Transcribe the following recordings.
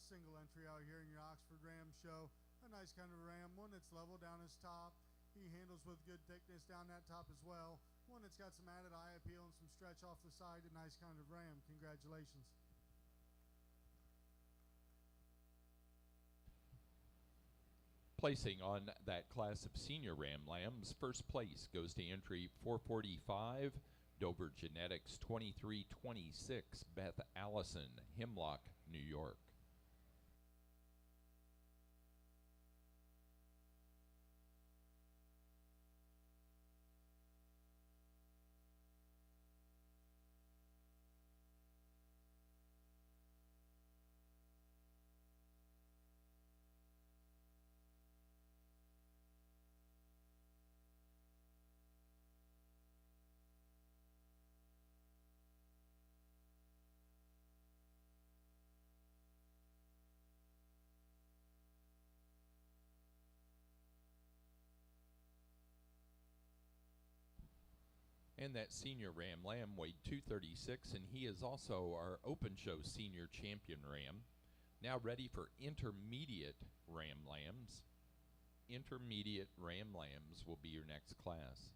single entry out here in your Oxford Ram show. A nice kind of ram, one that's level down his top. He handles with good thickness down that top as well. One that's got some added eye appeal and some stretch off the side. A nice kind of ram. Congratulations. Placing on that class of senior ram lambs, first place goes to entry 445, Dover Genetics 2326, Beth Allison, Hemlock, New York. And that senior ram lamb weighed 236, and he is also our open show senior champion ram. Now ready for intermediate ram lambs. Intermediate ram lambs will be your next class.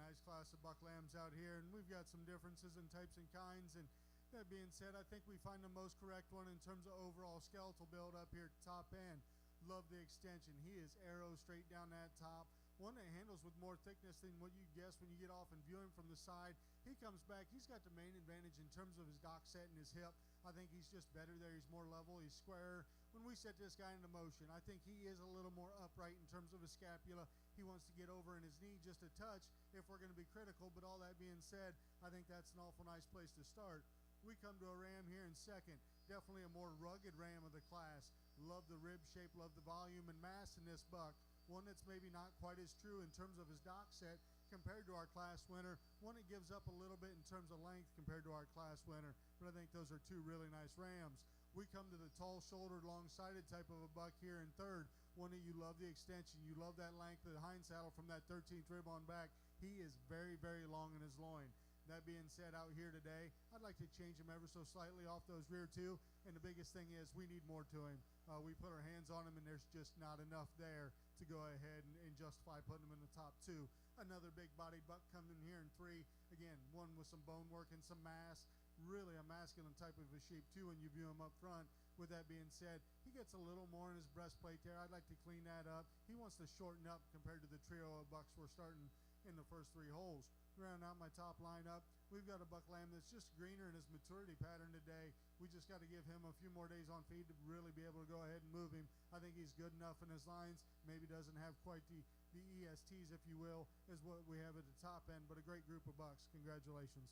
nice class of buck lambs out here, and we've got some differences in types and kinds. And that being said, I think we find the most correct one in terms of overall skeletal build up here at the top end. Love the extension. He is arrow straight down that top. One that handles with more thickness than what you guess when you get off and view him from the side. He comes back. He's got the main advantage in terms of his dock set and his hip. I think he's just better there. He's more level. He's squarer. When we set this guy into motion, I think he is a little more upright in terms of his scapula. He wants to get over in his knee just a touch if we're going to be critical. But all that being said, I think that's an awful nice place to start. We come to a ram here in second. Definitely a more rugged ram of the class. Love the rib shape, love the volume and mass in this buck. One that's maybe not quite as true in terms of his dock set compared to our class winner. One that gives up a little bit in terms of length compared to our class winner. But I think those are two really nice rams. We come to the tall-shouldered, long-sided type of a buck here in third. One that you love the extension. You love that length of the hind saddle from that 13th rib on back. He is very, very long in his loin. That being said, out here today, I'd like to change him ever so slightly off those rear two. And the biggest thing is we need more to him. We put our hands on him, and there's just not enough there to go ahead and justify putting him in the top two. Another big-bodied buck coming in here in three. Again, one with some bone work and some mass. Really a masculine type of a sheep, too, when you view him up front. With that being said, he gets a little more in his breastplate there. I'd like to clean that up. He wants to shorten up compared to the trio of bucks we're starting in the first three holes. Round out my top lineup, we've got a buck lamb that's just greener in his maturity pattern today. We just got to give him a few more days on feed to really be able to go ahead and move him. I think he's good enough in his lines. Maybe doesn't have quite the ESTs, if you will, is what we have at the top end, but a great group of bucks. Congratulations.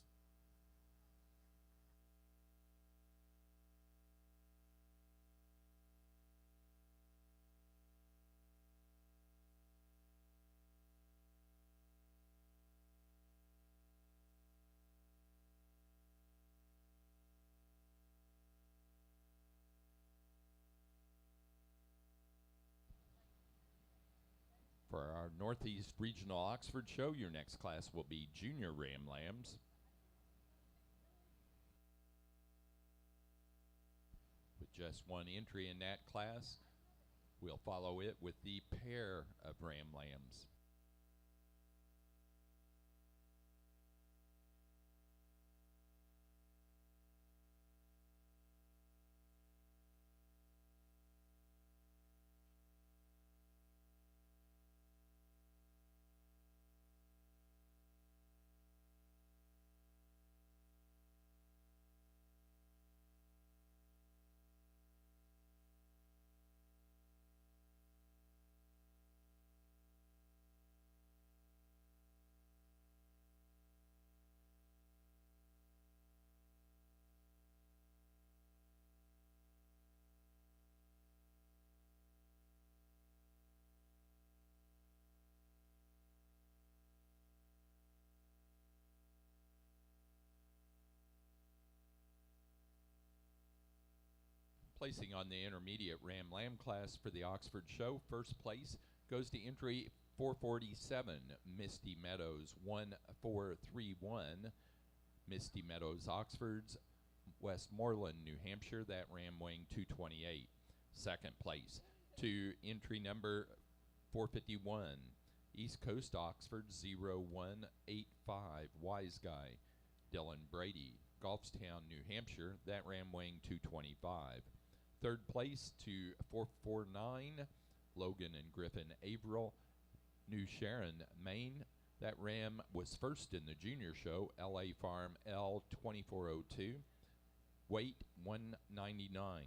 For our Northeast Regional Oxford Show, your next class will be Junior Ram Lambs. With just one entry in that class, we'll follow it with the pair of Ram Lambs. Placing on the intermediate Ram Lamb class for the Oxford Show, first place goes to entry 447, Misty Meadows 1431. Misty Meadows Oxfords, Westmoreland, New Hampshire, that ram weighing 228. Second place to entry number 451, East Coast Oxford 0185, Wise Guy, Dylan Brady, Golfstown, New Hampshire, that ram weighing 225. Third place to 449, Logan and Griffin Averill, New Sharon, Maine. That ram was first in the junior show, LA Farm L2402, weight 199.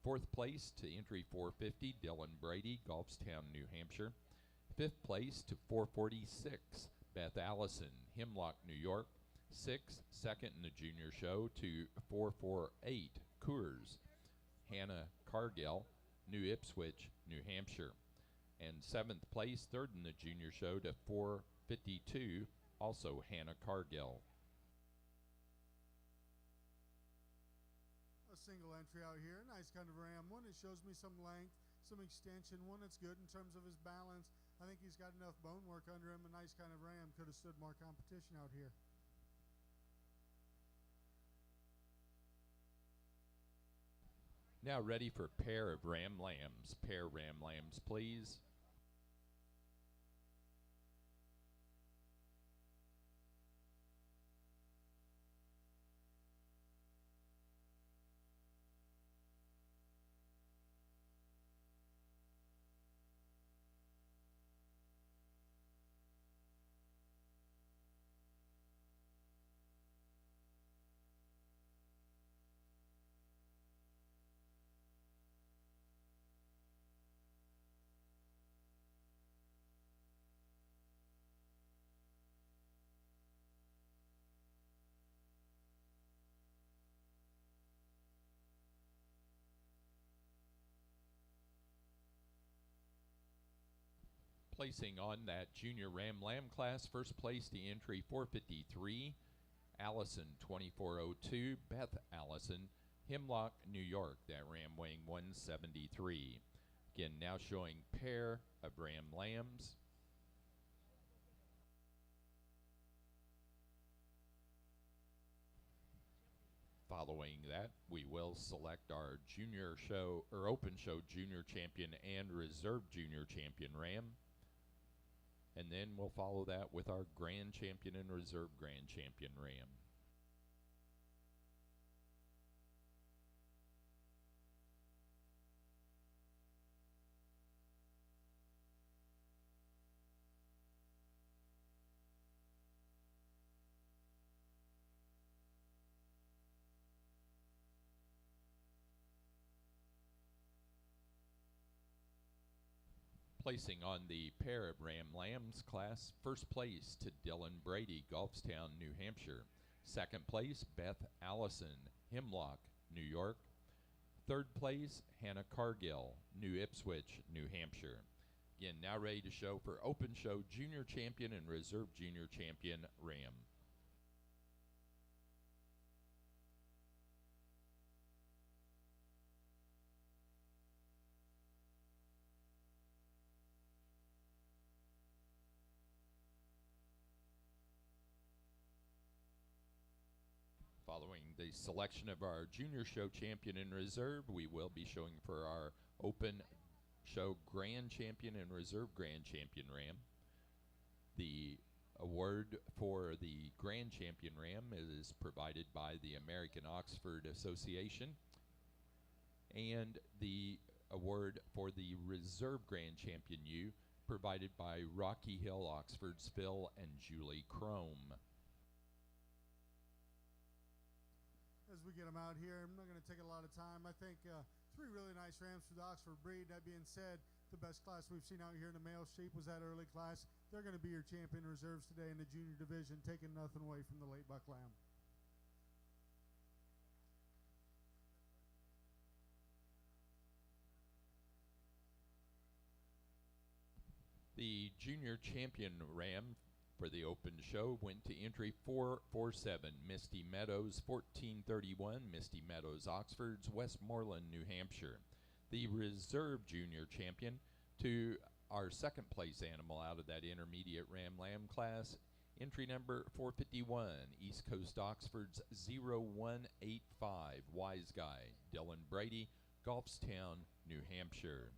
Fourth place to entry 450, Dylan Brady, Golfstown, New Hampshire. Fifth place to 446, Beth Allison, Hemlock, New York. Sixth, second in the junior show to 448, Coors, Hannah Cargill, New Ipswich, New Hampshire. And seventh place, third in the junior show to 452, also Hannah Cargill. A single entry out here, nice kind of ram. One that shows me some length, some extension. One that's good in terms of his balance. I think he's got enough bone work under him. A nice kind of ram. Could have stood more competition out here. Now ready for pair of Ram Lambs. Pair Ram Lambs, please. Placing on that Junior Ram Lamb class, first place to entry 453, Allison 2402, Beth Allison, Hemlock, New York. That ram weighing 173. Again, now showing pair of ram lambs. Following that, we will select our junior show or open show junior champion and reserve junior champion ram. And then we'll follow that with our grand champion and reserve grand champion ram. Placing on the pair of ram lambs class, first place to Dylan Brady, Gulfstown, New Hampshire. Second place, Beth Allison, Hemlock, New York. Third place, Hannah Cargill, New Ipswich, New Hampshire. Again, now ready to show for open show junior champion and reserve junior champion ram. Following the selection of our junior show champion in reserve, we will be showing for our open show grand champion and reserve grand champion ram. The award for the grand champion ram is provided by the American Oxford Association, and the award for the reserve grand champion ewe provided by Rocky Hill Oxford's Phil and Julie Crome. As we get them out here, I'm not going to take a lot of time. I think three really nice rams for the Oxford breed. That being said, the best class we've seen out here in the male sheep was that early class. They're going to be your champion reserves today in the junior division, taking nothing away from the late buck lamb. The junior champion ram for the open show went to entry 447, Misty Meadows 1431, Misty Meadows Oxfords, Westmoreland, New Hampshire. The reserve junior champion to our second place animal out of that intermediate ram lamb class, entry number 451, East Coast Oxfords 0185, Wise Guy, Dylan Brady, Gulfstown, New Hampshire.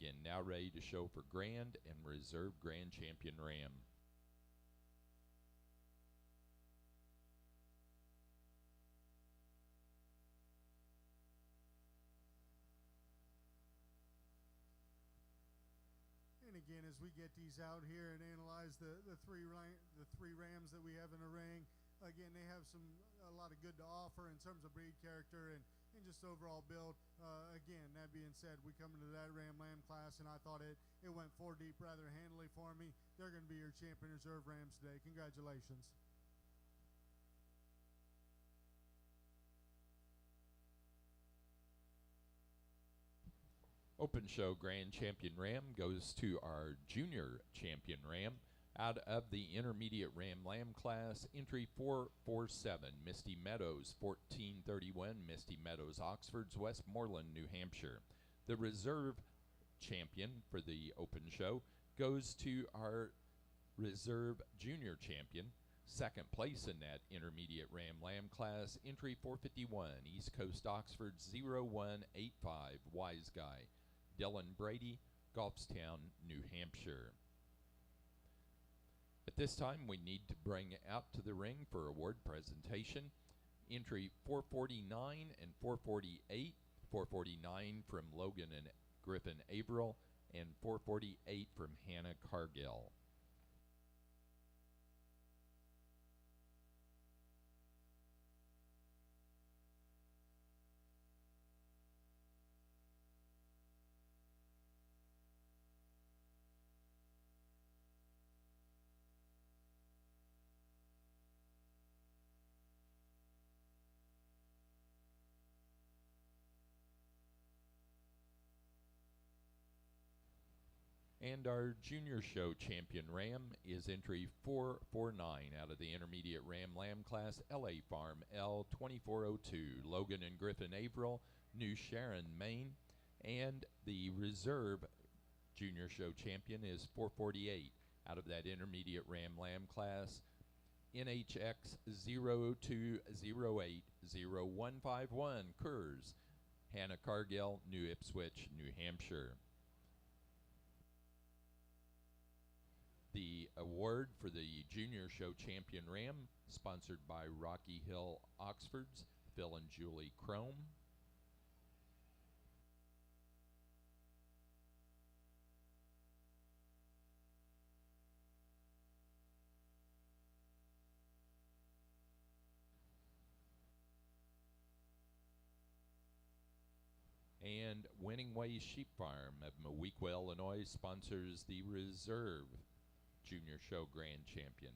Again, now ready to show for grand and reserve grand champion ram. And again, as we get these out here and analyze the three rams that we have in the ring, again, they have a lot of good to offer in terms of breed character and just overall build. Again, that being said, we come into that ram lamb class, and I thought it went 4 deep rather handily for me. They're going to be your champion reserve rams today. Congratulations. Open show grand champion ram goes to our junior champion ram out of the intermediate ram lamb class, entry 447, Misty Meadows 1431, Misty Meadows Oxfords, Westmoreland, New Hampshire. The reserve champion for the open show goes to our reserve junior champion, second place in that intermediate ram lamb class, entry 451, East Coast Oxford 0185, Wise Guy, Dylan Brady, Gulfstown, New Hampshire. At this time, we need to bring out to the ring for award presentation entry 449 and 448, 449 from Logan and Griffin Averill, and 448 from Hannah Cargill. And our junior show champion ram is entry 449 out of the intermediate ram lamb class, LA Farm L2402, Logan and Griffin Averill, New Sharon, Maine. And the reserve junior show champion is 448 out of that intermediate ram lamb class, NHX 02080151, Kurz, Hannah Cargill, New Ipswich, New Hampshire. The award for the junior show champion ram, sponsored by Rocky Hill Oxfords, Phil and Julie Crome. And Winning Ways Sheep Farm of Moweaqua, Illinois sponsors the reserve junior show grand champion.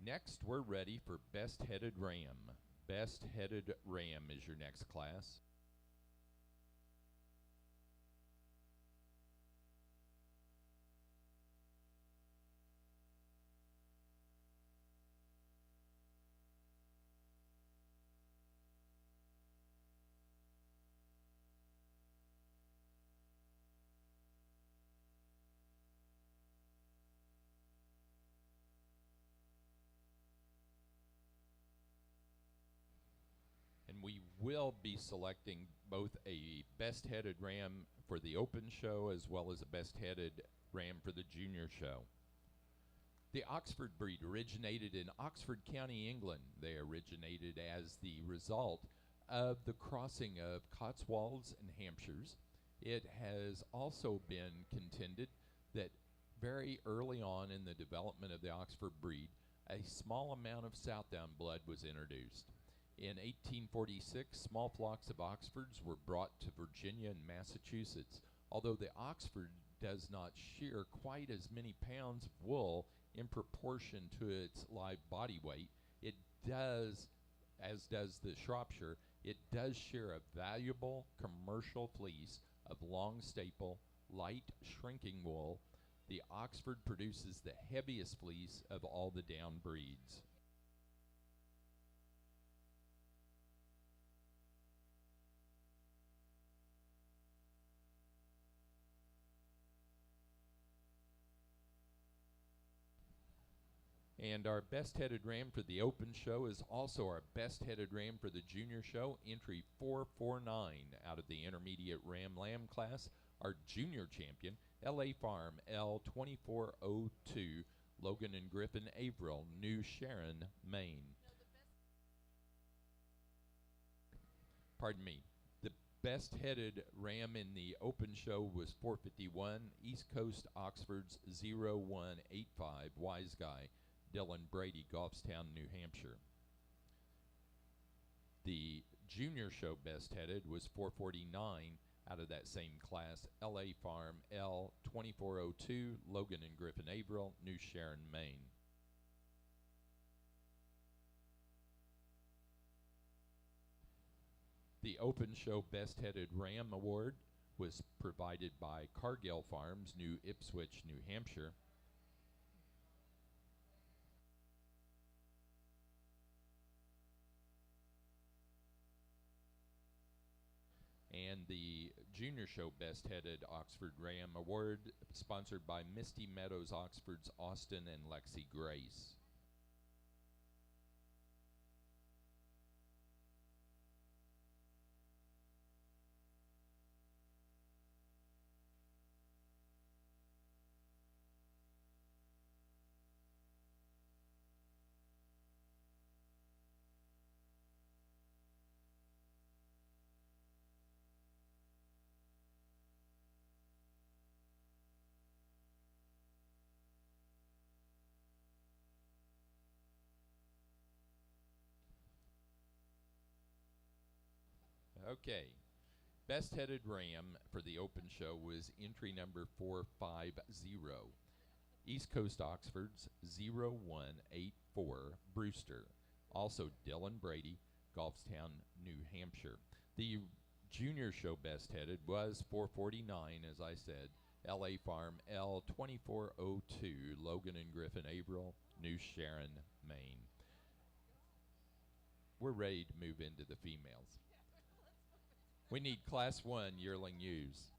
Next, we're ready for Best Headed Ram. Best Headed Ram is your next class. We will be selecting both a best headed ram for the open show as well as a best headed ram for the junior show. The Oxford breed originated in Oxford County, England. They originated as the result of the crossing of Cotswolds and Hampshires. It has also been contended that very early on in the development of the Oxford breed, a small amount of Southdown blood was introduced. In 1846, small flocks of Oxfords were brought to Virginia and Massachusetts. Although the Oxford does not shear quite as many pounds of wool in proportion to its live body weight, it does, as does the Shropshire, it does shear a valuable commercial fleece of long staple, light shrinking wool. The Oxford produces the heaviest fleece of all the down breeds. And our best headed ram for the open show is also our best headed ram for the junior show, entry 449 out of the intermediate ram lamb class. Our junior champion, LA Farm L2402, Logan and Griffin Averill, New Sharon, Maine. Pardon me. The best headed ram in the open show was 451, East Coast Oxfords 0185, Wise Guy, Dylan Brady, Goffstown, New Hampshire. The junior show best headed was 449 out of that same class, LA Farm L2402, Logan and Griffin Averill, New Sharon, Maine. The open show best headed ram award was provided by Cargill Farms, New Ipswich, New Hampshire. And the junior show best headed Oxford Ram award sponsored by Misty Meadows Oxfords, Austin and Lexi Grace. Okay, best headed ram for the open show was entry number 450. East Coast Oxfords 0184, Brewster. Also Dylan Brady, Goffstown, New Hampshire. The junior show best headed was 449, as I said, LA Farm L2402, Logan and Griffin Averill, New Sharon, Maine. We're ready to move into the females. We need Class 1 yearling ewes.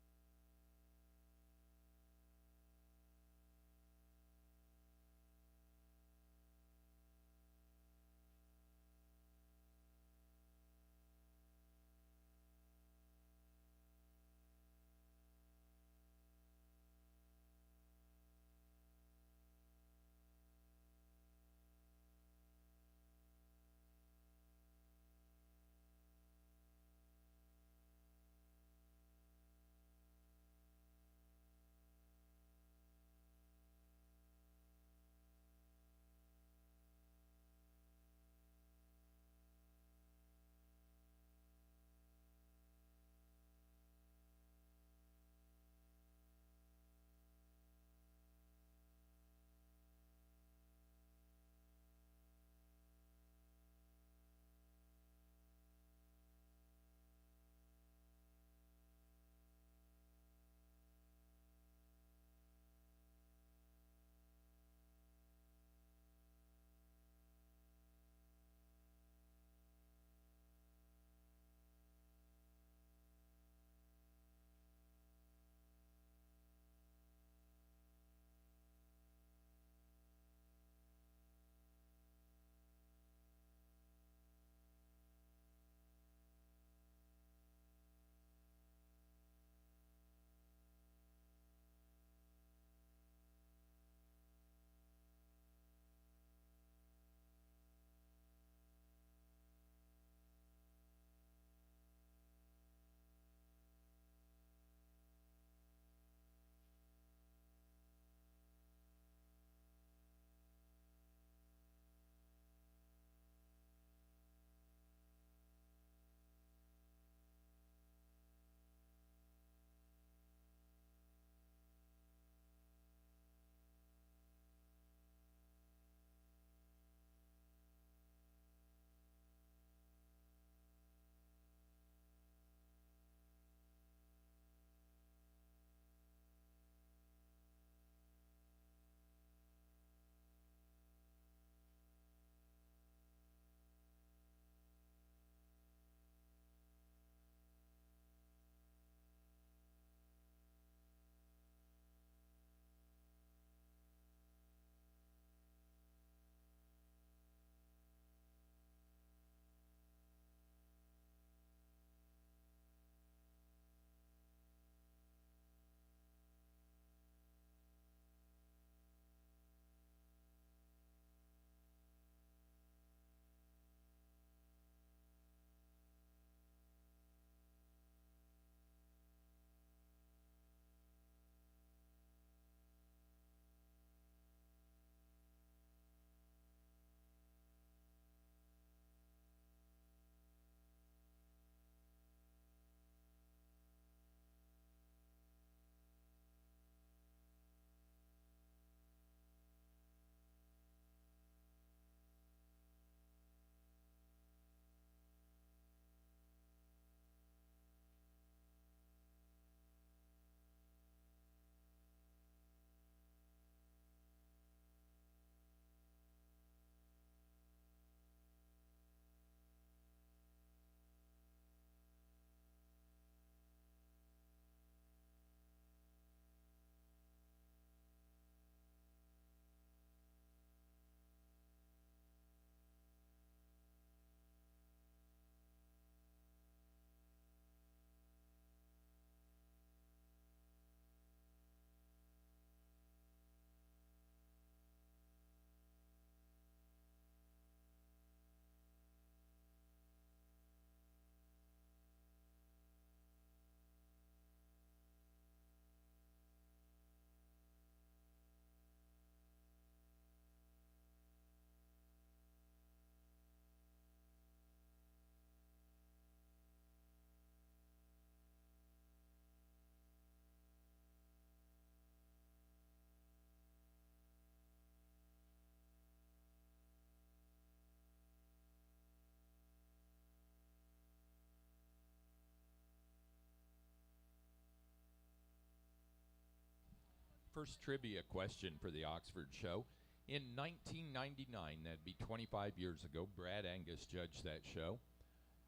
first trivia question for the Oxford Show. In 1999, that'd be 25 years ago, Brad Angus judged that show.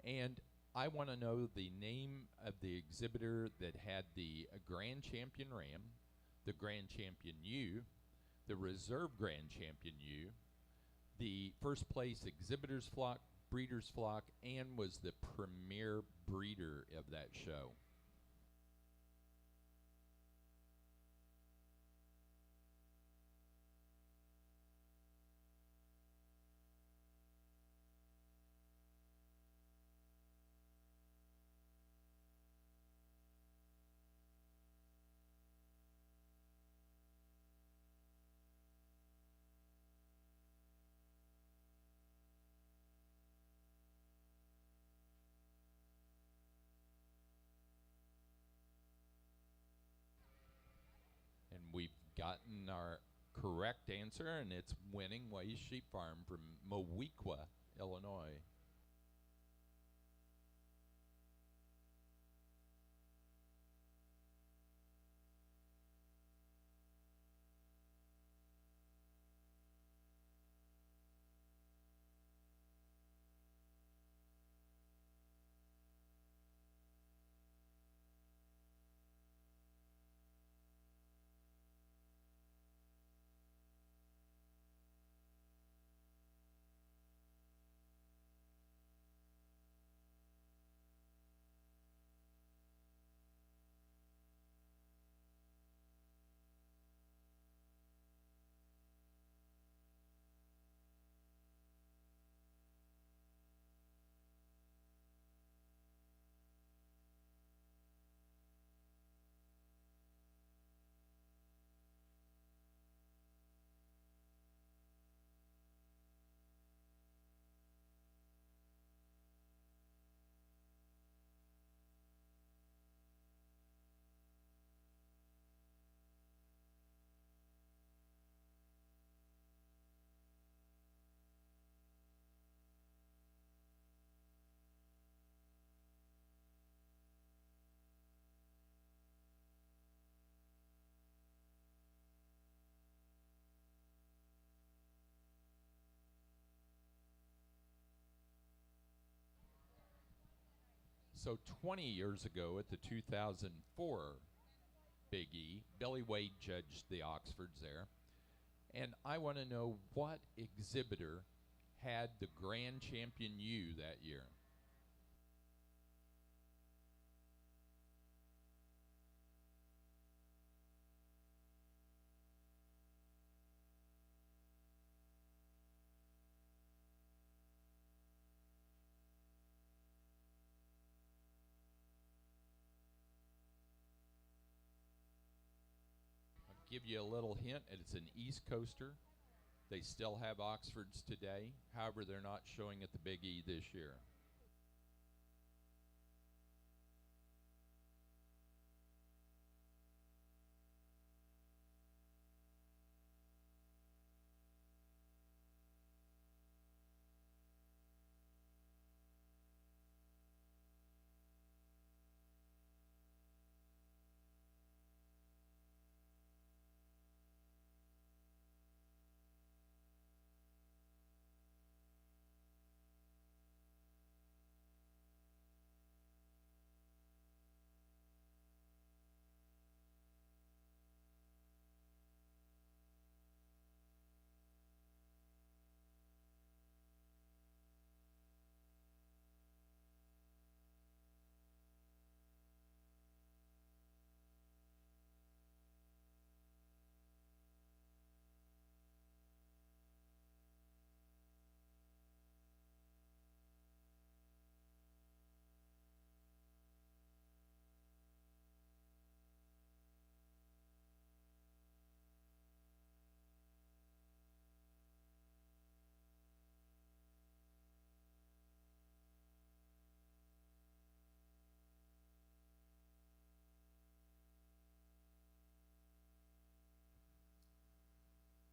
And I want to know the name of the exhibitor that had the Grand Champion Ram, the Grand Champion Ewe, the Reserve Grand Champion Ewe, the first place exhibitor's flock, breeder's flock, and was the premier breeder of that show. And we've gotten our correct answer, and it's Winning Ways Sheep Farm from Moweaqua, Illinois. So 20 years ago at the 2004 Big E, Billy Wade judged the Oxfords there. And I want to know what exhibitor had the Grand Champion Ewe that year. Give you a little hint, it's an East Coaster. They still have Oxfords today. However, they're not showing at the Big E this year.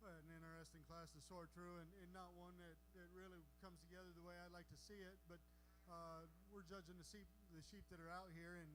An interesting class to sort through, and not one that really comes together the way I'd like to see it. But we're judging the sheep that are out here, and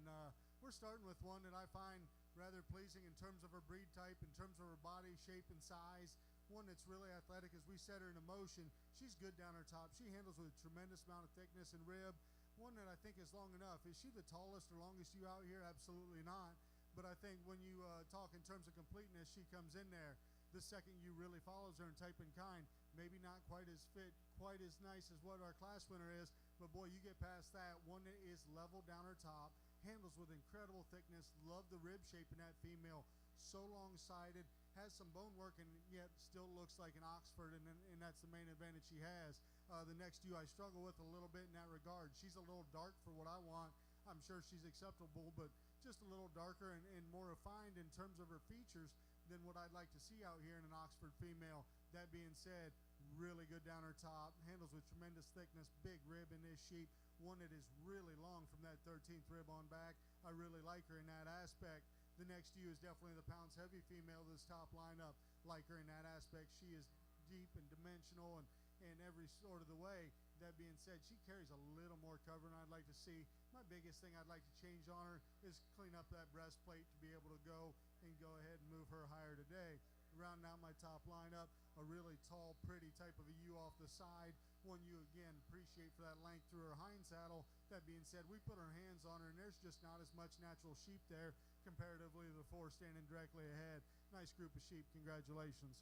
we're starting with one that I find rather pleasing in terms of her breed type, in terms of her body shape and size. One that's really athletic. As we set her into motion, she's good down her top. She handles with a tremendous amount of thickness and rib. One that I think is long enough. Is she the tallest or longest you out here? Absolutely not. But I think when you talk in terms of completeness, she comes in there. The second you really follows her in type and kind, maybe not quite as fit, quite as nice as what our class winner is, but boy, you get past that. One that is level down her top, handles with incredible thickness. Love the rib shape in that female. So long-sided, has some bone work, and yet still looks like an Oxford, and that's the main advantage she has. The next ewe I struggle with a little bit in that regard. She's a little dark for what I want. I'm sure she's acceptable, but just a little darker and more refined in terms of her features than what I'd like to see out here in an Oxford female. That being said, really good down her top, handles with tremendous thickness, big rib in this sheep, one that is really long from that 13th rib on back. I really like her in that aspect. The next ewe is definitely the pounds heavy female of this top lineup. Like her in that aspect. She is deep and dimensional and every sort of the way. That being said, she carries a little more cover than I'd like to see. My biggest thing I'd like to change on her is clean up that breastplate to be able to go ahead and move her higher today. Rounding out my top lineup, a really tall, pretty type of a ewe off the side. One you, again, appreciate for that length through her hind saddle. That being said, we put our hands on her, and there's just not as much natural sheep there comparatively to the four standing directly ahead. Nice group of sheep. Congratulations.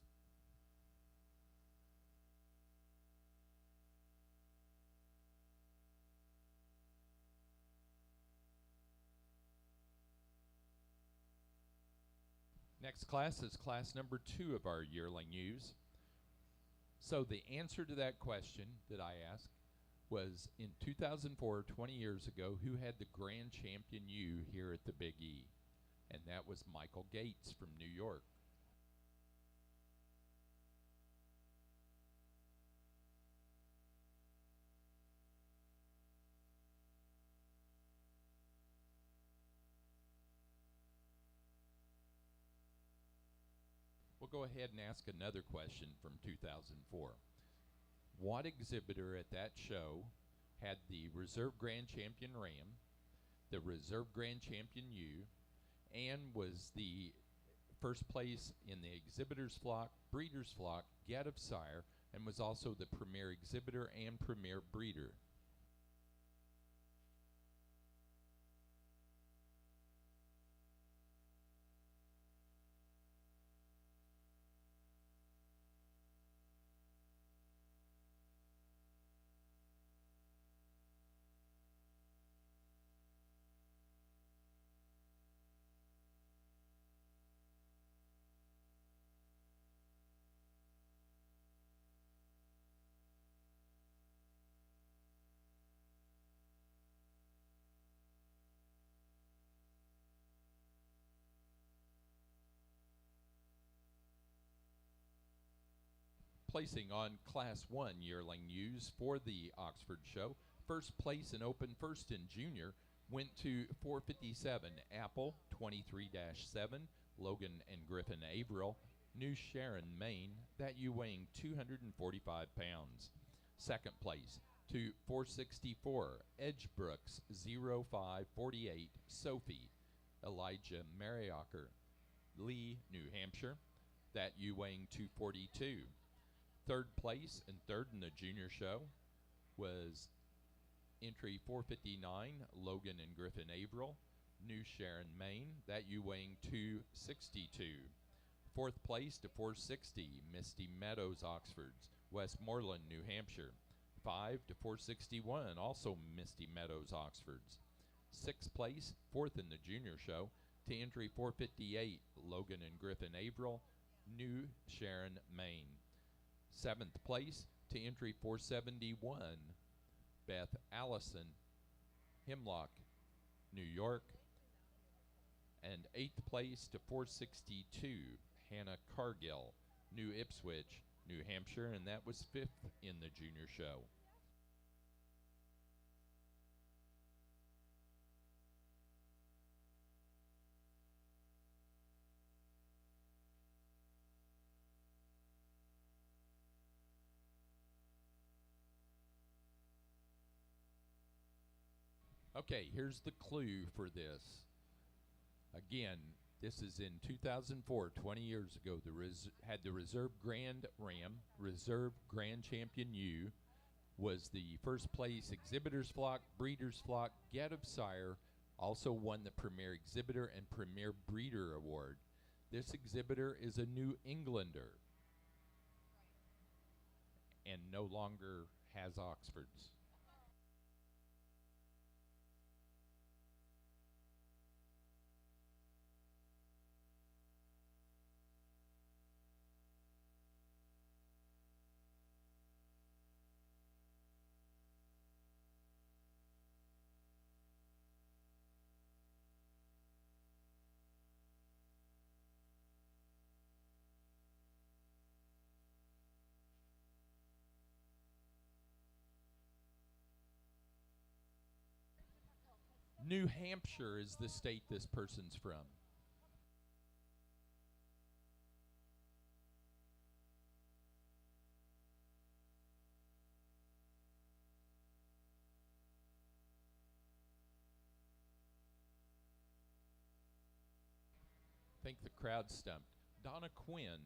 Next class is class number 2 of our yearling ewes. So the answer to that question that I asked was in 2004, 20 years ago, who had the grand champion ewe here at the Big E? And that was Michael Gates from New York. We'll go ahead and ask another question from 2004. What exhibitor at that show had the Reserve Grand Champion Ram, the Reserve Grand Champion ewe, and was the first place in the exhibitor's flock, breeder's flock, get of sire, and was also the premier exhibitor and premier breeder? Placing on Class 1 yearling ewes for the Oxford show, first place and open first in junior went to 457 Apple 23-7, Logan and Griffin Averill, New Sharon, Maine, that ewe weighing 245 pounds. Second place to 464 Edgebrooks 0548 Sophie, Elijah Mariacker, Lee, New Hampshire, that ewe weighing 242. Third place and third in the junior show was entry 459 Logan and Griffin Averill, New Sharon, Maine, that ewe weighing 262. Fourth place to 460 Misty Meadows Oxfords, Westmoreland, New Hampshire. 5 to 461 also Misty Meadows Oxfords. Sixth place, fourth in the junior show, to entry 458 Logan and Griffin Averill, New Sharon, Maine. Seventh place to entry 471 Beth Allison, Hemlock, New York. And eighth place to 462 Hannah Cargill, New Ipswich, New Hampshire, and that was fifth in the junior show. Okay, here's the clue for this. Again, This is in 2004, 20 years ago. Had the Reserve Grand Ram, Reserve Grand Champion U, was the first place exhibitor's flock, breeder's flock, get of sire, also won the Premier Exhibitor and Premier Breeder Award. This exhibitor is a New Englander and no longer has Oxfords. New Hampshire is the state this person's from. I think the crowd stumped. Donna Quinn.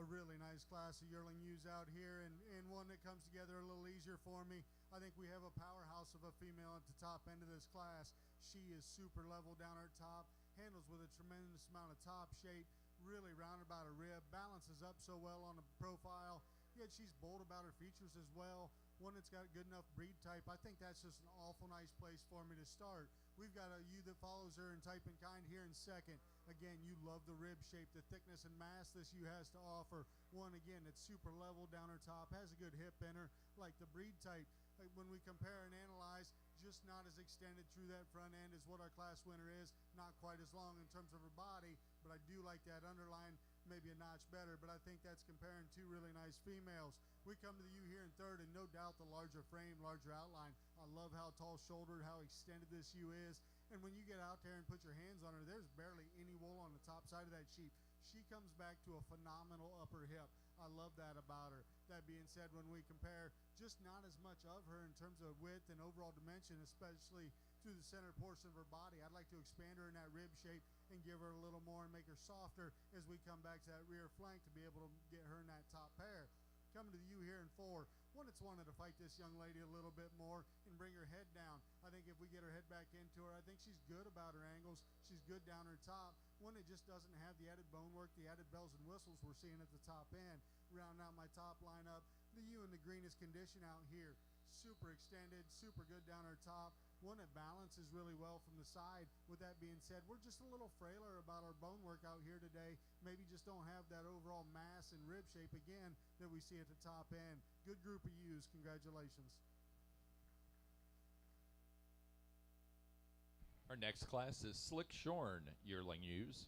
A really nice class of yearling ewes out here, and one that comes together a little easier for me. I think we have a powerhouse of a female at the top end of this class. She is super level down her top, handles with a tremendous amount of top shape, really rounded about her rib, balances up so well on the profile, yet she's bold about her features as well. One that's got good enough breed type. I think that's just an awful nice place for me to start. We've got a ewe that follows her in type and kind here in second. Again, you love the rib shape, the thickness and mass this ewe has to offer. One, again, that's super level down her top, has a good hip in her, like the breed type. When we compare and analyze, just not as extended through that front end as what our class winner is. Not quite as long in terms of her body, but I do like that underline maybe a notch better, but I think that's comparing two really nice females. We come to the ewe here in third, and no doubt the larger frame, larger outline. I love how tall-shouldered, how extended this ewe is. And when you get out there and put your hands on her, there's barely any wool on the top side of that sheep. she comes back to a phenomenal upper hip. I love that about her. That being said, when we compare just not as much of her in terms of width and overall dimension, especially through the center portion of her body, I'd like to expand her in that rib shape and give her a little more and make her softer as we come back to that rear flank to be able to get her in that top pair. Coming to you here in 4, one that's wanted to fight this young lady a little bit more and bring her head down. I think if we get her head back into her, I think she's good about her angles. She's good down her top. One that just doesn't have the added bone work, the added bells and whistles we're seeing at the top end. Rounding out my top lineup, the U in the greenest condition out here. Super extended, super good down her top. One that balances really well from the side. With that being said, we're just a little frailer about our bone work out here today. Maybe just don't have that overall mass and rib shape again that we see at the top end. Good group of U's. Congratulations. Our next class is Slick Shorn yearling ewes.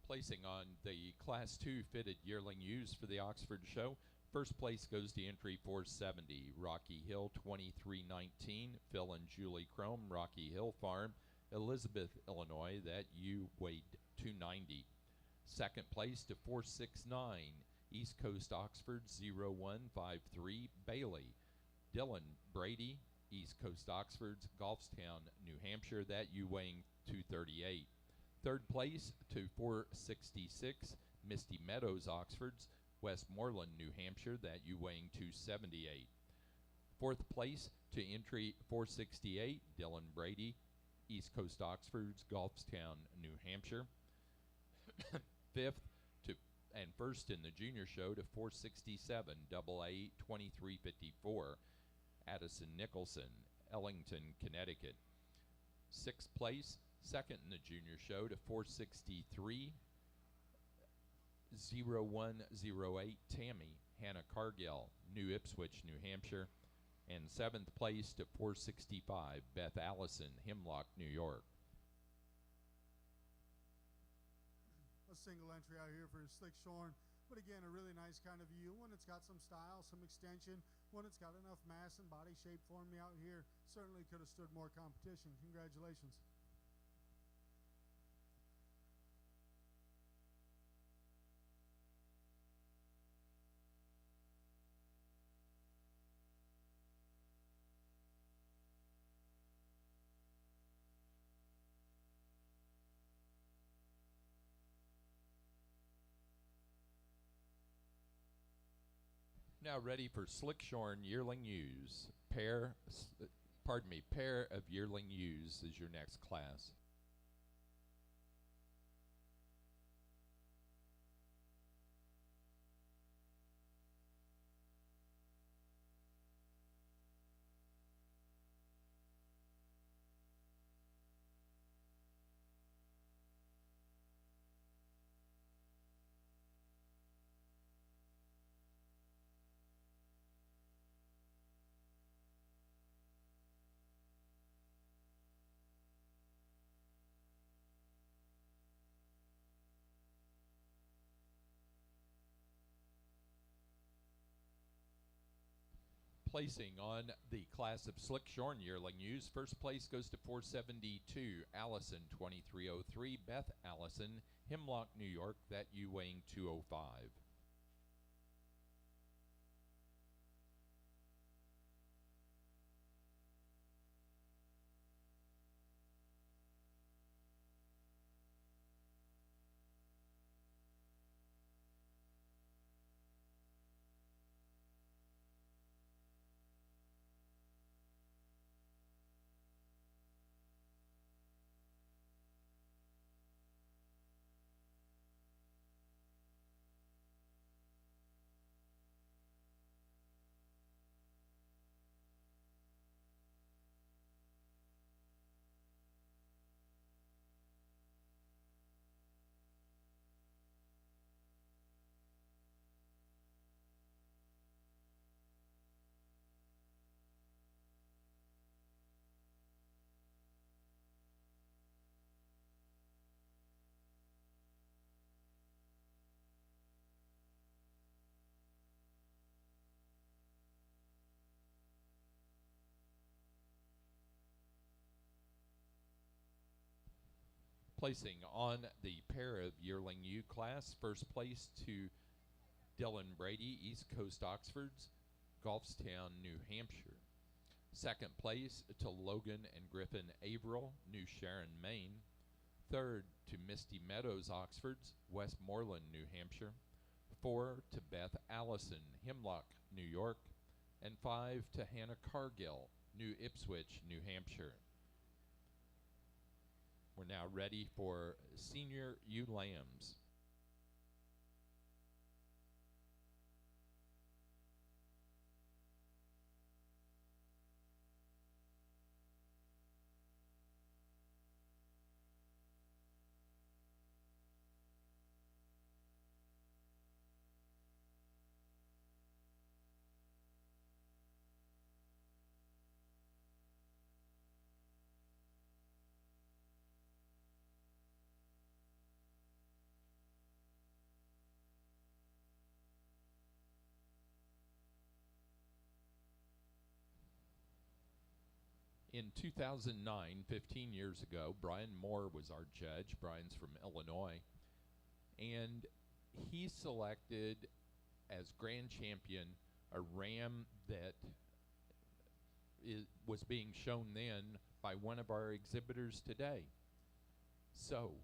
Placing on the Class 2 fitted yearling ewes for the Oxford Show. First place goes to entry 470, Rocky Hill 2319, Phil and Julie Chrome, Rocky Hill Farm, Elizabeth, Illinois. That ewe weighed 290. Second place to 469, East Coast Oxford 0153, Bailey. Dylan Brady, East Coast Oxford's Golfstown, New Hampshire. That ewe weighing 238. Third place to 466, Misty Meadows, Oxford's Westmoreland, New Hampshire. That ewe weighing 278. Fourth place to entry 468, Dylan Brady, East Coast Oxford's Golfstown, New Hampshire. Fifth to and first in the junior show to 467, AA 2354, Addison Nicholson, Ellington, Connecticut. Sixth place, second in the junior show to 463, 0108, Tammy, Hannah Cargill, New Ipswich, New Hampshire. And seventh place to 465, Beth Allison, Hemlock, New York. A single entry out here for Slick Shorn, but again, a really nice kind of view. One that's got some style, some extension, one that's got enough mass and body shape for me out here. Certainly could have stood more competition. Congratulations. Now ready for Slick Shorn yearling ewes. Pair of yearling ewes is your next class. Placing on the class of Slick Shorn yearling ewes, first place goes to 472, Allison 2303, Beth Allison, Hemlock, New York. That ewe weighing 205. Placing on the pair of yearling U class, first place to Dylan Brady, East Coast Oxfords, Golfstown, New Hampshire. Second place to Logan and Griffin Averill, New Sharon, Maine. Third to Misty Meadows Oxfords, Westmoreland, New Hampshire. 4 to Beth Allison, Hemlock, New York. And 5 to Hannah Cargill, New Ipswich, New Hampshire. We're now ready for Senior Ewe Lambs. In 2009, 15 years ago, Brian Moore was our judge. Brian's from Illinois. And he selected as grand champion a ram that was being shown then by one of our exhibitors today. So,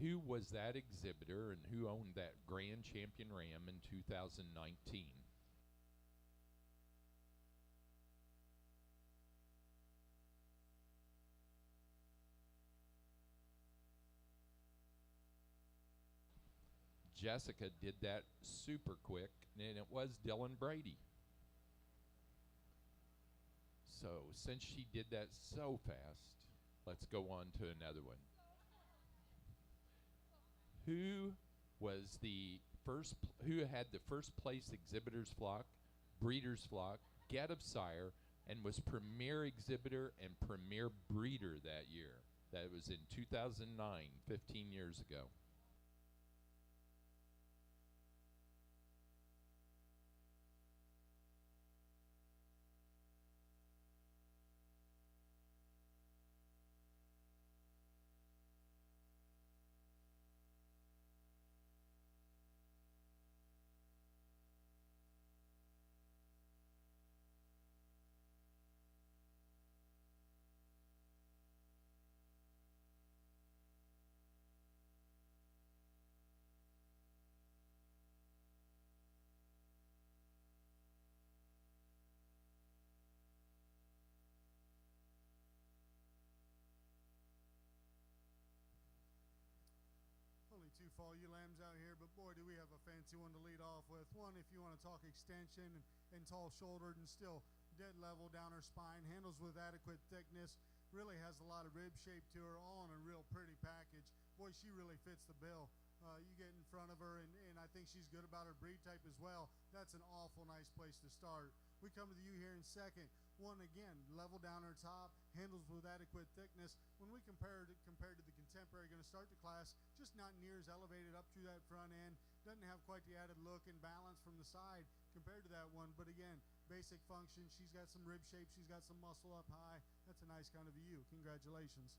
who was that exhibitor and who owned that grand champion ram in 2019? Jessica did that super quick, and it was Dylan Brady. So since she did that so fast, let's go on to another one. Who was the first? Who had the first place exhibitor's flock, breeder's flock, get of sire, and was premier exhibitor and premier breeder that year? That was in 2009, 15 years ago. Only 2 fall ewe lambs out here, but boy, do we have a fancy one to lead off with. One, if you want to talk extension and tall-shouldered and still dead level down her spine, handles with adequate thickness, really has a lot of rib shape to her, all in a real pretty package. Boy, she really fits the bill. You get in front of her, and I think she's good about her breed type as well. That's an awful nice place to start. We come to the ewe here in second. One, again, level down her top, handles with adequate thickness. When we compared to the contemporary, going to start the class, just not near as elevated up through that front end. Doesn't have quite the added look and balance from the side compared to that one. But again, basic function. She's got some rib shape. She's got some muscle up high. That's a nice kind of a ewe. Congratulations.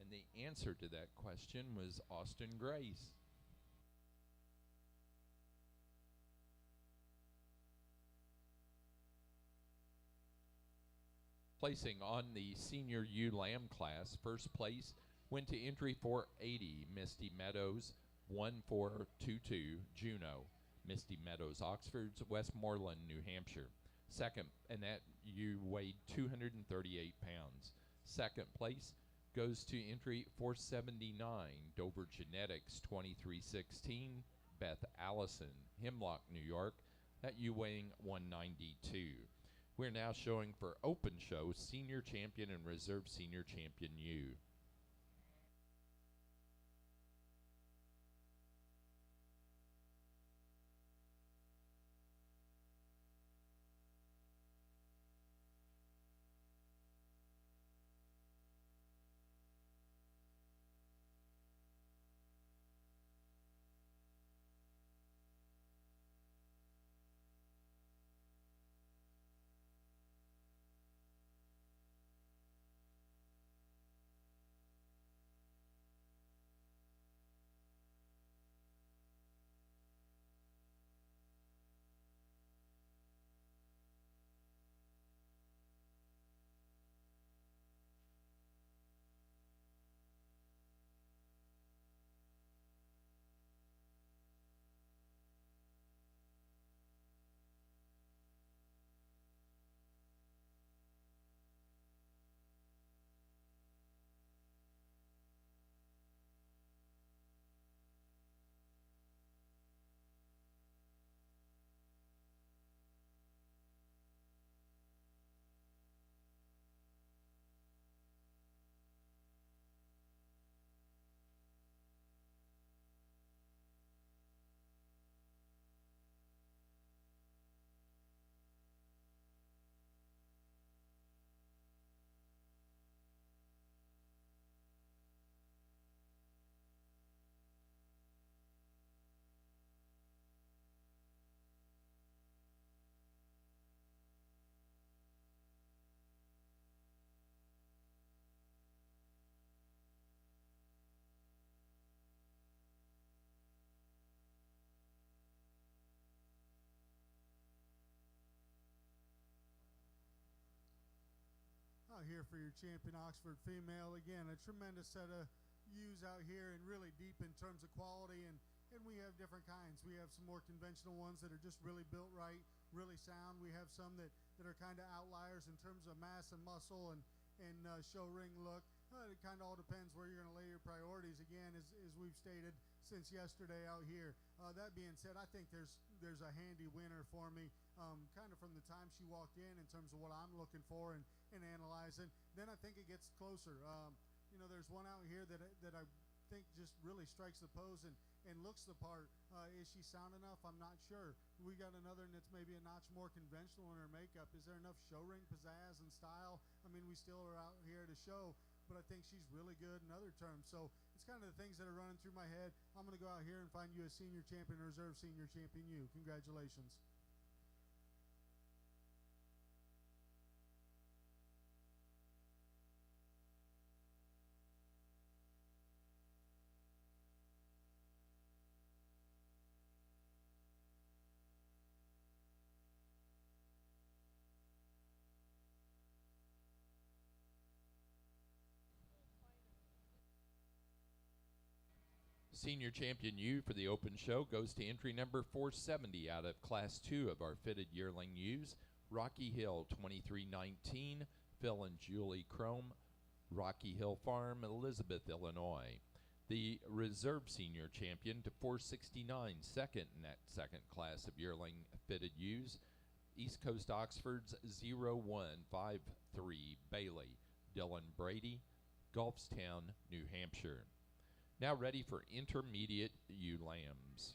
And the answer to that question was Austin Grace. Placing on the senior ewe lamb class, first place went to entry 480, Misty Meadows, 1422, Juneau, Misty Meadows, Oxfords, Westmoreland, New Hampshire. Second, and that ewe weighed 238 pounds. Second place goes to entry 479, Dover Genetics 2316, Beth Allison, Hemlock, New York. That U weighing 192. We're now showing for Open Show Senior Champion and Reserve Senior Champion U. Out here for your champion Oxford female. Again, a tremendous set of ewes out here and really deep in terms of quality. And we have different kinds. We have some more conventional ones that are just really built right, really sound. We have some that are kind of outliers in terms of mass and muscle and show ring look. It kind of all depends where you're going to lay your priorities. Again, as we've stated since yesterday out here. That being said, I think there's a handy winner for me, kind of from the time she walked in terms of what I'm looking for and analyzing. Then I think it gets closer. There's one out here that I think just really strikes the pose and looks the part. Is she sound enough? I'm not sure. We got another one that's maybe a notch more conventional in her makeup. Is there enough show ring pizzazz and style? I mean, we still are out here to show, but I think she's really good in other terms. So it's kind of the things that are running through my head. I'm going to go out here and find you a senior champion, reserve senior champion U. Congratulations. Senior Champion U for the Open Show goes to entry number 470 out of Class 2 of our fitted yearling ewes. Rocky Hill 2319, Phil and Julie Chrome, Rocky Hill Farm, Elizabeth, Illinois. The Reserve Senior Champion to 469, second in that second class of yearling fitted ewes. East Coast Oxford's 0153 Bailey, Dylan Brady, Gulfstown, New Hampshire. Now ready for intermediate ewe lambs.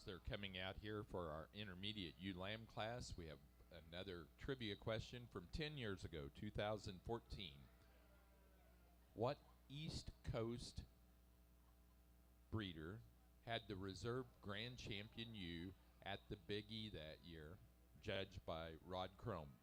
as they're coming out here for our intermediate ULAM class, we have another trivia question from 10 years ago, 2014. What East Coast breeder had the reserve Grand Champion ewe at the Big E that year, judged by Rod Crome?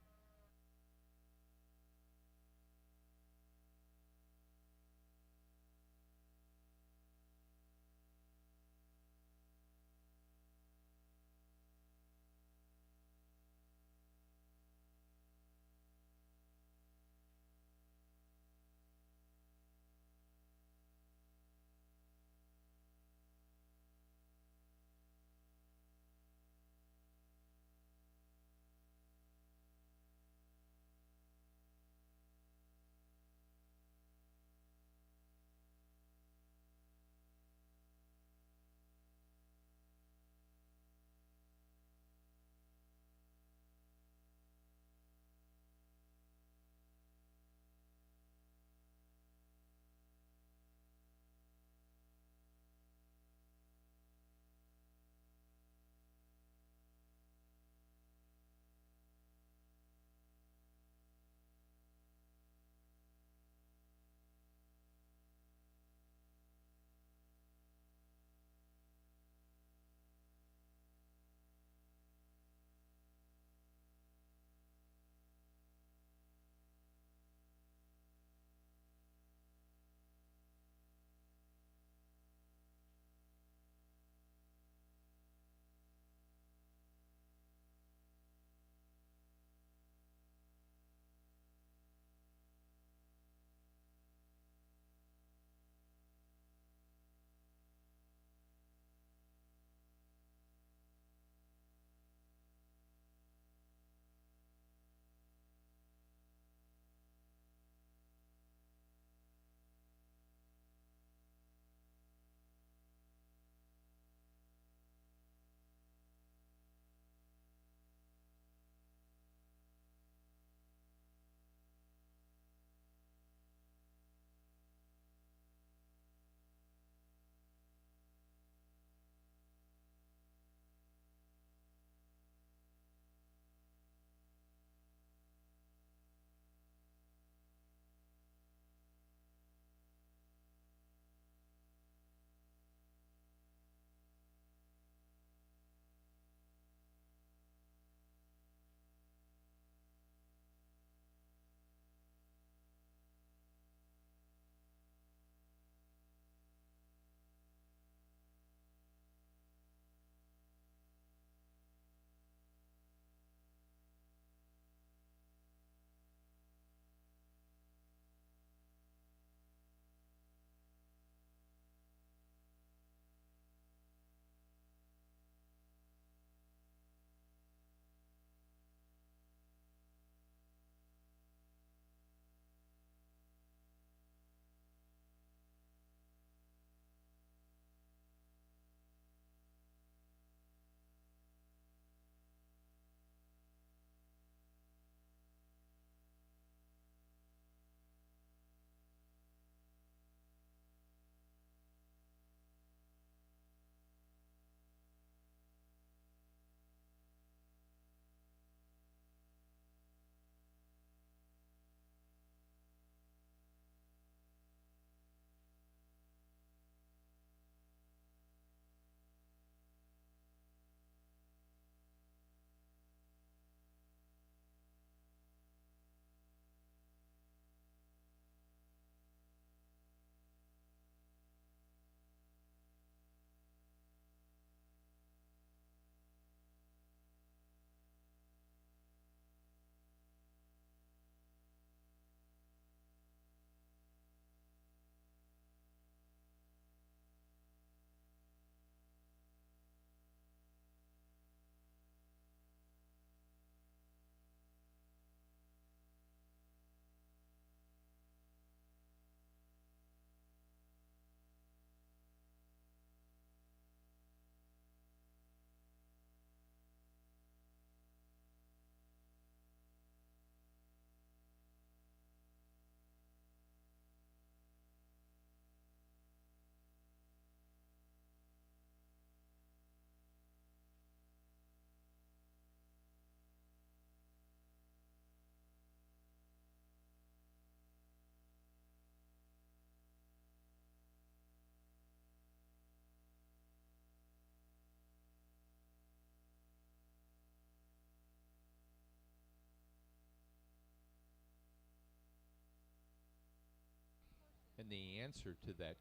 And the answer to that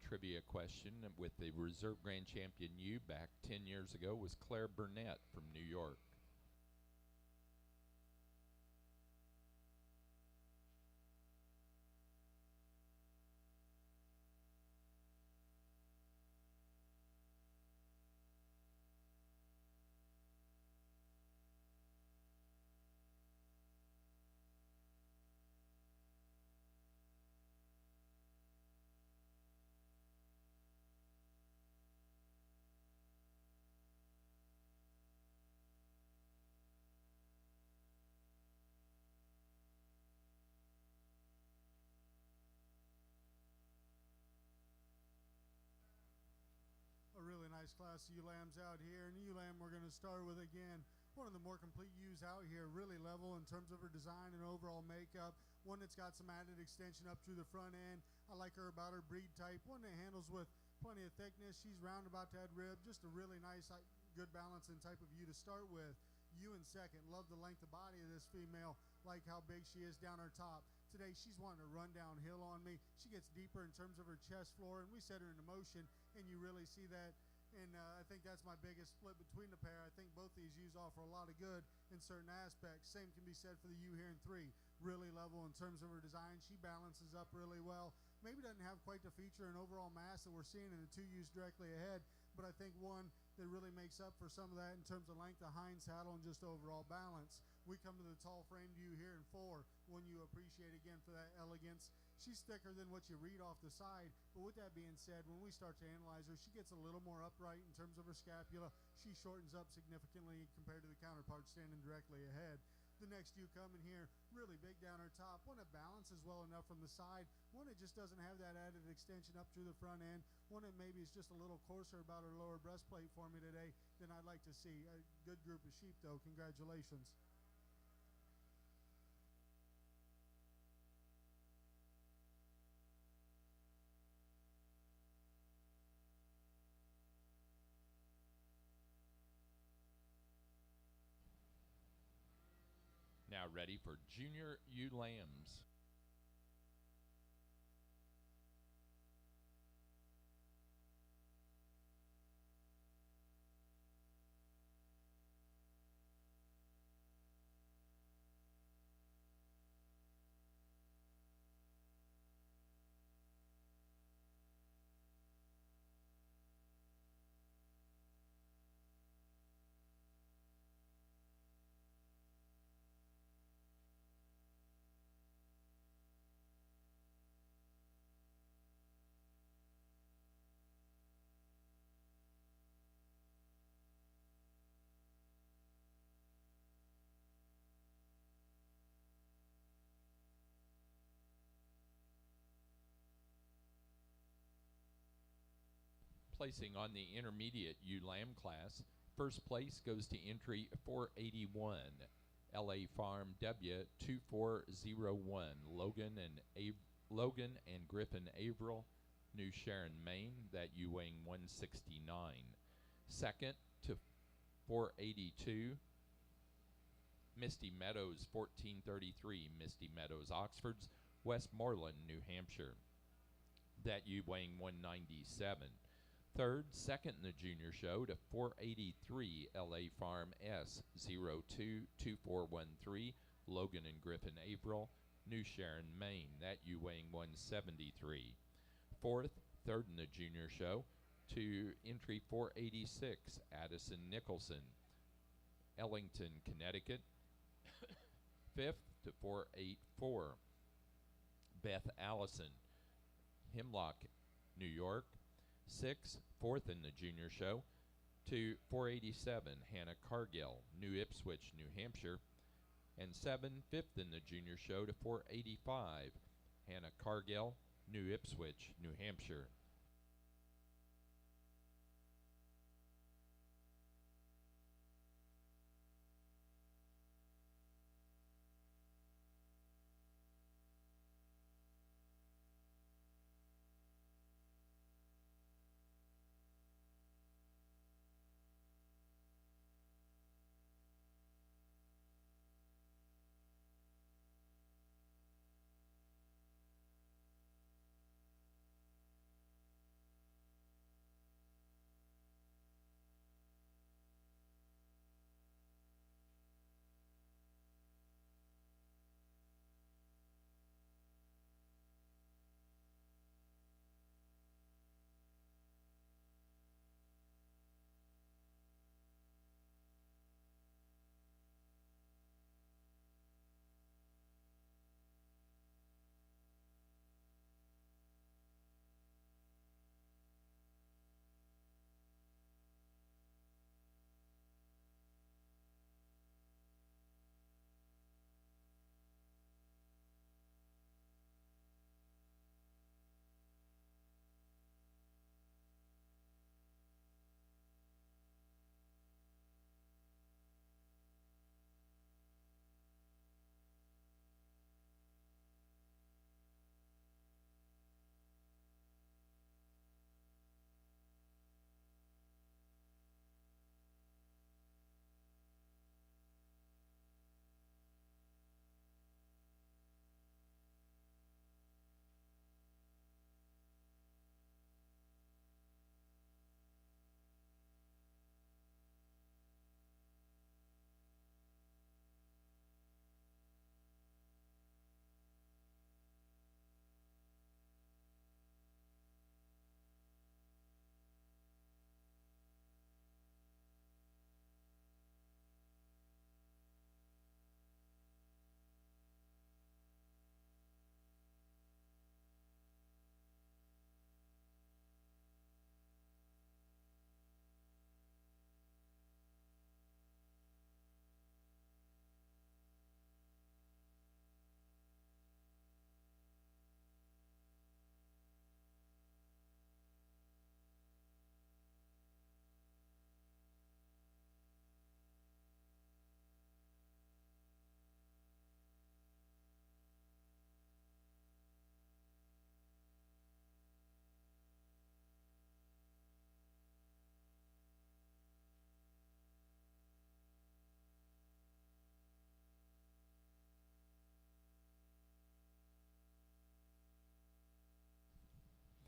trivia question with the reserve grand champion U back 10 years ago was Claire Burnett from New York. A really nice class of ewe lambs out here, and ewe lamb we're going to start with again. One of the more complete ewes out here, really level in terms of her design and overall makeup. One that's got some added extension up through the front end. I like her about her breed type. One that handles with plenty of thickness. She's round about to add rib. Just a really nice, good balance and type of ewe to start with. Ewe in second. Love the length of body of this female. Like how big she is down her top. Today she's wanting to run downhill on me. She gets deeper in terms of her chest floor, and we set her into motion, and you really see that. And I think that's my biggest split between the pair. I think both these ewes offer a lot of good in certain aspects. Same can be said for the ewe here in 3. Really level in terms of her design. She balances up really well. Maybe doesn't have quite the feature and overall mass that we're seeing in the 2 ewes directly ahead, but I think one that really makes up for some of that in terms of length of hind saddle and just overall balance. We come to the tall framed ewe here in 4. One you appreciate again for that elegance. She's thicker than what you read off the side, but with that being said, when we start to analyze her, she gets a little more upright in terms of her scapula. She shortens up significantly compared to the counterpart standing directly ahead. The next ewe coming here, really big down her top. One that balances well enough from the side. One that just doesn't have that added extension up through the front end. One that maybe is just a little coarser about her lower breastplate for me today than I'd like to see. A good group of sheep, though. Congratulations. Now ready for junior ewe lambs. Placing on the intermediate ewe lamb class, first place goes to entry 481, LA Farm W2401, Logan and Griffin Averill, New Sharon, Maine, that ewe weighing 169. Second to 482, Misty Meadows 1433, Misty Meadows Oxfords, Westmoreland, New Hampshire, that ewe weighing 197. Third, second in the junior show to 483 LA Farm S022413, Logan and Griffin Averill, New Sharon, Maine, that ewe weighing 173. Fourth, third in the junior show to entry 486, Addison Nicholson, Ellington, Connecticut. Fifth to 484, Beth Allison, Hemlock, New York. 6, fourth in the junior show to 487, Hannah Cargill, New Ipswich, New Hampshire. And 7, fifth in the junior show to 485, Hannah Cargill, New Ipswich, New Hampshire.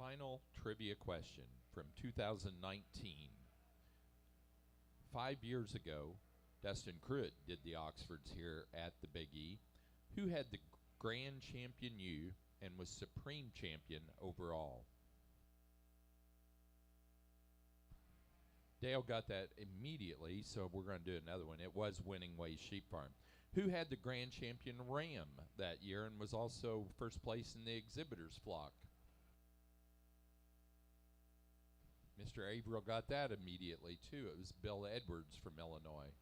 final trivia question from 2019. 5 years ago, Dustin Cruitt did the Oxfords here at the Big E. Who had the Grand Champion U and was Supreme Champion overall? Dale got that immediately, so we're going to do another one. It was Winning Ways Sheep Farm. Who had the Grand Champion Ram that year and was also first place in the exhibitors flock? Mr. Averill got that immediately, too. It was Bill Edwards from Illinois.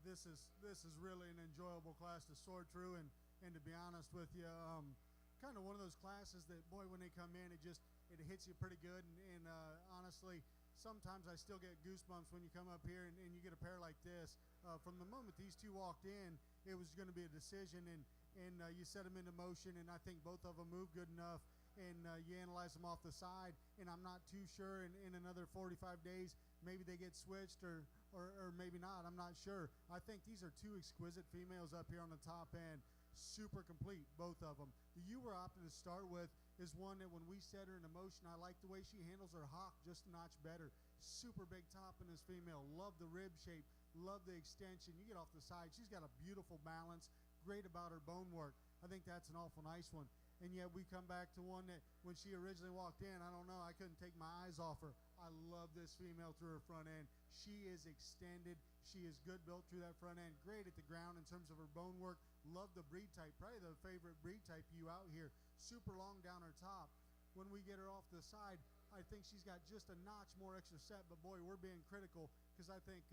This is really an enjoyable class to sort through, and to be honest with you, kind of one of those classes that, boy, when they come in, it hits you pretty good, and honestly, sometimes I still get goosebumps when you come up here and you get a pair like this. From the moment these two walked in, it was going to be a decision, and you set them into motion, and I think both of them moved good enough, and you analyze them off the side, and I'm not too sure in another 45 days maybe they get switched or maybe not. I'm not sure. I think these are two exquisite females up here on the top end. Super complete, both of them. The ewe we're opting to start with is one that when we set her into motion, I like the way she handles her hock just a notch better. Super big top in this female. Love the rib shape. Love the extension. You get off the side, she's got a beautiful balance. Great about her bone work. I think that's an awful nice one. And yet we come back to one that when she originally walked in, I don't know, I couldn't take my eyes off her. I love this female through her front end. She is extended. She is good built through that front end. Great at the ground in terms of her bone work. Love the breed type. Probably the favorite breed type you out here. Super long down her top. When we get her off the side, I think she's got just a notch more extra set. But boy, we're being critical because I think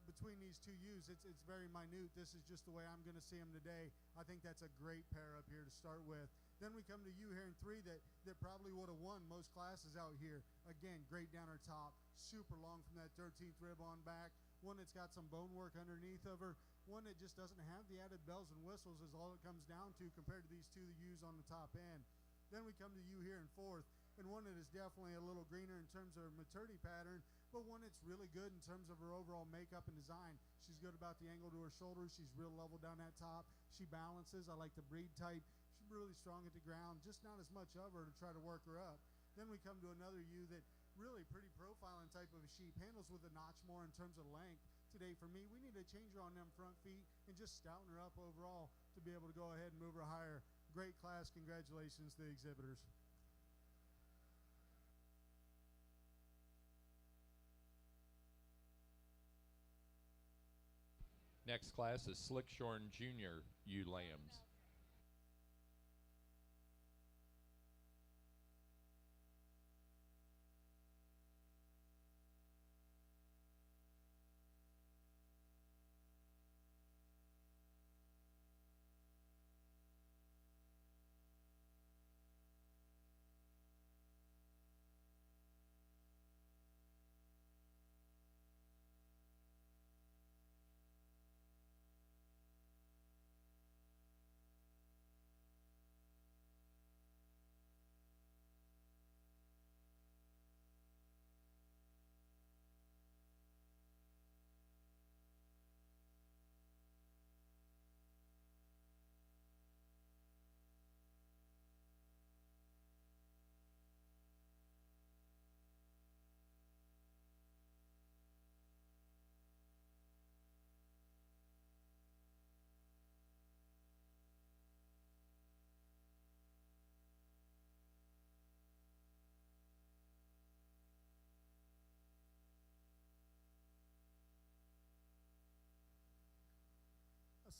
between these two ewes, it's very minute. This is just the way I'm going to see them today. I think that's a great pair up here to start with. Then we come to ewe here in 3 that probably would have won most classes out here. Again, great down her top, super long from that 13th rib on back. One that's got some bone work underneath of her. One that just doesn't have the added bells and whistles is all it comes down to compared to these two ewes on the top end. Then we come to ewe here in 4th, and one that is definitely a little greener in terms of her maturity pattern, but one that's really good in terms of her overall makeup and design. She's good about the angle to her shoulders. She's real level down that top. She balances. I like the breed type. She's really strong at the ground, just not as much of her to try to work her up. Then we come to another ewe that really pretty profiling type of a sheep, handles with a notch more in terms of length. Today for me, we need to change her on them front feet and just stouten her up overall to be able to go ahead and move her higher. Great class. Congratulations to the exhibitors. Next class is Slickshorn Junior ewe lambs.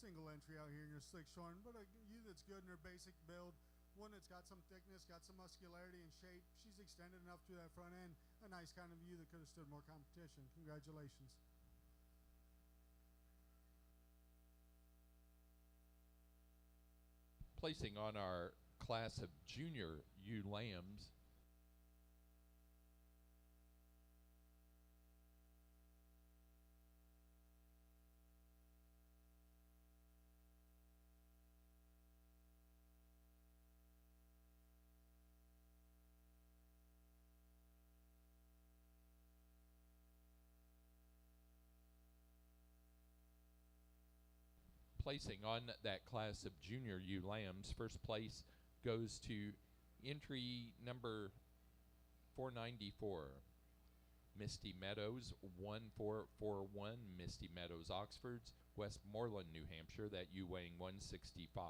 Single entry out here in your Slickshorn, but a ewe that's good in her basic build. One that's got some thickness, got some muscularity and shape. She's extended enough through that front end. A nice kind of ewe that could have stood more competition. Congratulations. Placing on our class of junior ewe lambs, placing on that class of junior ewe lambs, first place goes to entry number 494, Misty Meadows 1441, Misty Meadows Oxfords, Westmoreland, New Hampshire, that ewe weighing 165.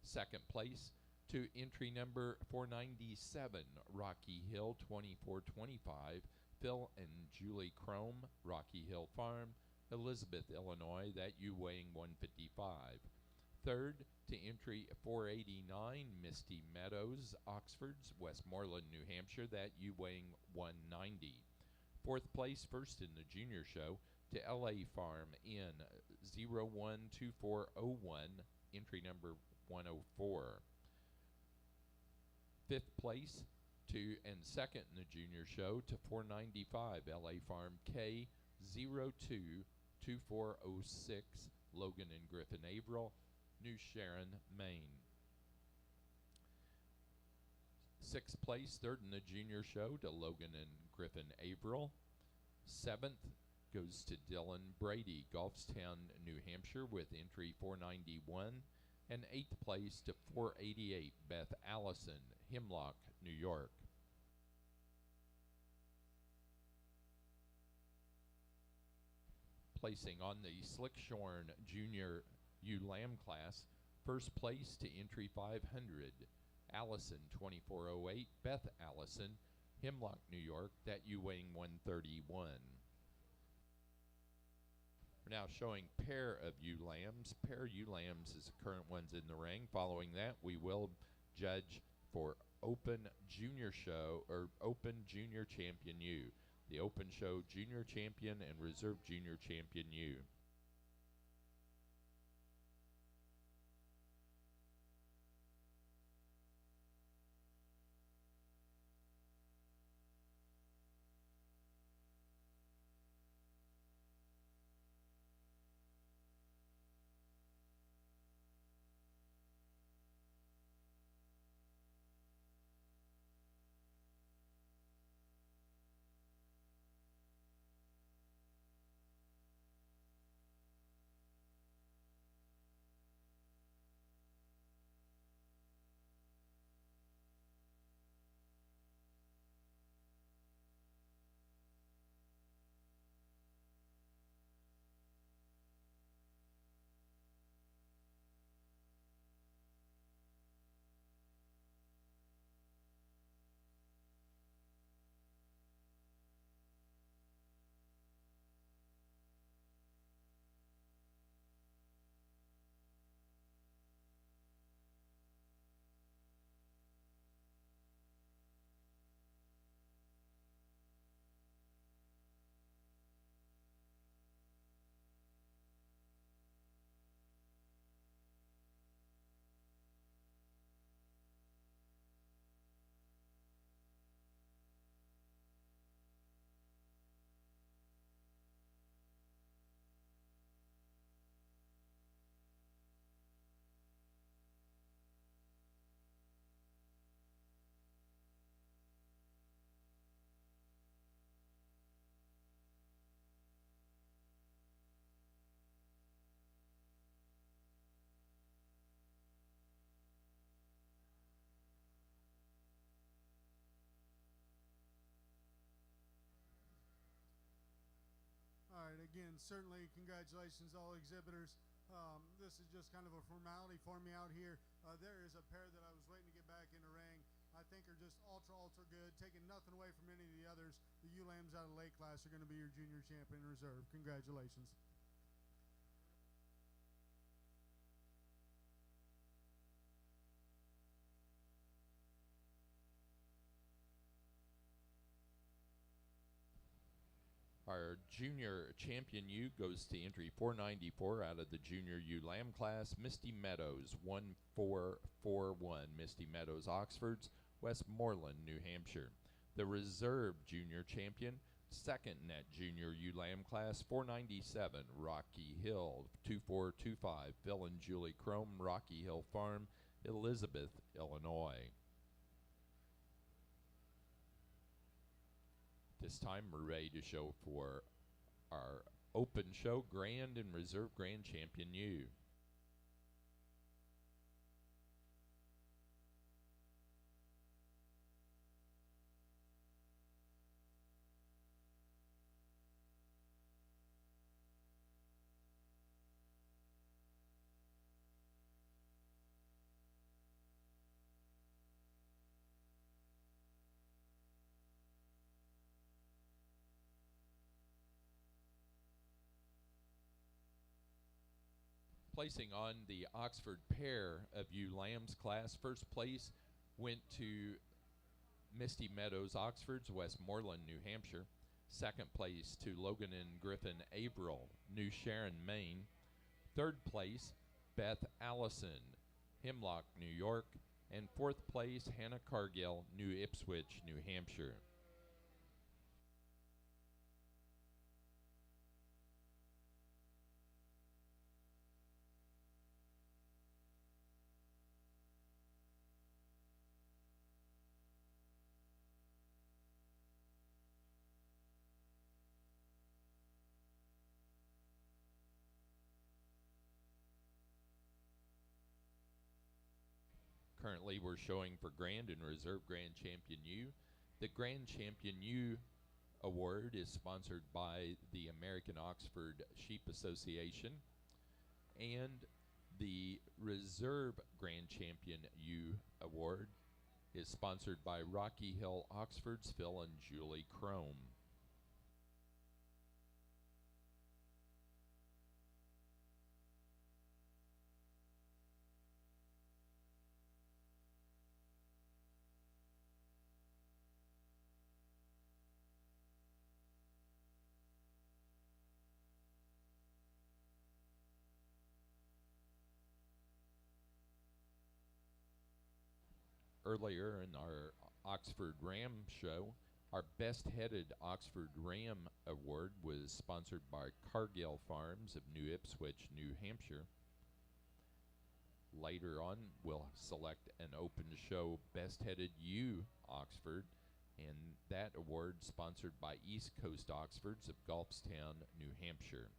Second place to entry number 497, Rocky Hill 2425, Phil and Julie Crome, Rocky Hill Farm, Elizabeth, Illinois, that ewe weighing 155. Third to entry 489, Misty Meadows, Oxfords, Westmoreland, New Hampshire, that ewe weighing 190. Fourth place, first in the junior show, to LA Farm in 012401, entry number 104. Fifth place to and second in the junior show to 495 LA Farm K022406 Logan and Griffin Averill, New Sharon, Maine. Sixth place, third in the junior show to Logan and Griffin Averill. Seventh goes to Dylan Brady, Gulfstown, New Hampshire with entry 491. And eighth place to 488, Beth Allison, Hemlock, New York. Placing on the Slickshorn Junior Ewe Lamb class, first place to entry 500, Allison 2408, Beth Allison, Hemlock, New York, that ewe weighing 131. We're now showing pair of ewe lambs. Pair ewe lambs is the current ones in the ring. Following that, we will judge for Open Junior Show or Open Junior Champion ewe. The Open Show Junior Champion and Reserve Junior Champion ewe. All right, again, certainly congratulations all exhibitors. This is just kind of a formality for me out here. There is a pair that I was waiting to get back in the ring. I think are just ultra good, taking nothing away from any of the others. The ewe lambs out of late class are going to be your junior champion reserve. Congratulations. Our junior champion ewe goes to entry 494 out of the junior ewe lamb class, Misty Meadows 1441, Misty Meadows, Oxfords, Westmoreland, New Hampshire. The reserve junior champion, second in that junior ewe lamb class, 497, Rocky Hill 2425, Phil and Julie Crome, Rocky Hill Farm, Elizabeth, Illinois. This time we're ready to show for our Open Show Grand and Reserve Grand Champion ewe. Placing on the Oxford pair of ewe lambs class, first place went to Misty Meadows, Oxfords, Westmoreland, New Hampshire. Second place to Logan and Griffin Averill, New Sharon, Maine. Third place, Beth Allison, Hemlock, New York. And fourth place, Hannah Cargill, New Ipswich, New Hampshire. Currently, we're showing for Grand and Reserve Grand Champion U. The Grand Champion U award is sponsored by the American Oxford Sheep Association, and the Reserve Grand Champion U award is sponsored by Rocky Hill Oxford's Phil and Julie Crome. Earlier in our Oxford Ram show, our Best Headed Oxford Ram award was sponsored by Cargill Farms of New Ipswich, New Hampshire. Later on, we'll select an open show Best Headed Ewe Oxford, and that award sponsored by East Coast Oxfords of Gulfstown, New Hampshire.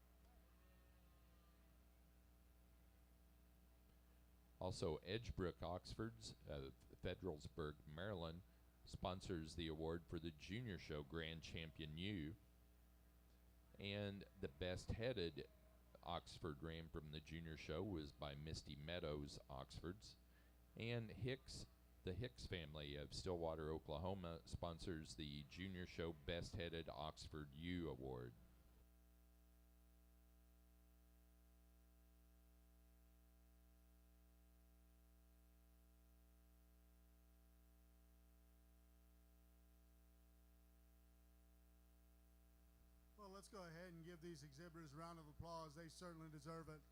Also, Edgebrook Oxfords of Federalsburg, Maryland, sponsors the award for the Junior Show Grand Champion U. And the Best Headed Oxford Ram from the Junior Show was by Misty Meadows Oxfords. And the Hicks family of Stillwater, Oklahoma, sponsors the Junior Show Best Headed Oxford U award. Let's go ahead and give these exhibitors a round of applause. They certainly deserve it.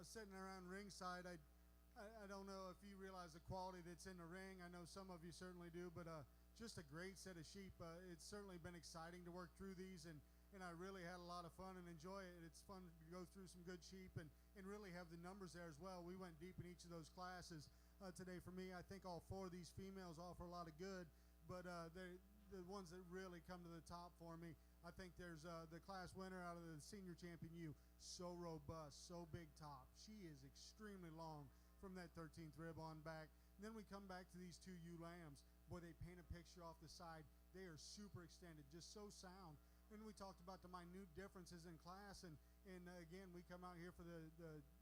Sitting around ringside, I don't know if you realize the quality that's in the ring. I know some of you certainly do, but just a great set of sheep. It's certainly been exciting to work through these, and I really had a lot of fun and enjoy it. It's fun to go through some good sheep and really have the numbers there as well. We went deep in each of those classes today. For me, I think all four of these females offer a lot of good, but the ones that really come to the top for me, I think there's the class winner out of the Senior Champion U. So robust, so big top. She is extremely long from that 13th rib on back. And then we come back to these two ewe lambs. Boy, they paint a picture off the side. They are super extended, just so sound. And we talked about the minute differences in class, and again, we come out here for the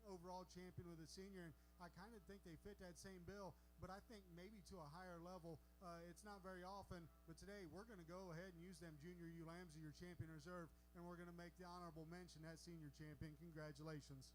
overall champion with the senior, and I kind of think they fit that same bill, but I think maybe to a higher level. It's not very often, but today we're going to go ahead and use them junior ewe lambs of your champion reserve, and we're going to make the honorable mention that senior champion. Congratulations.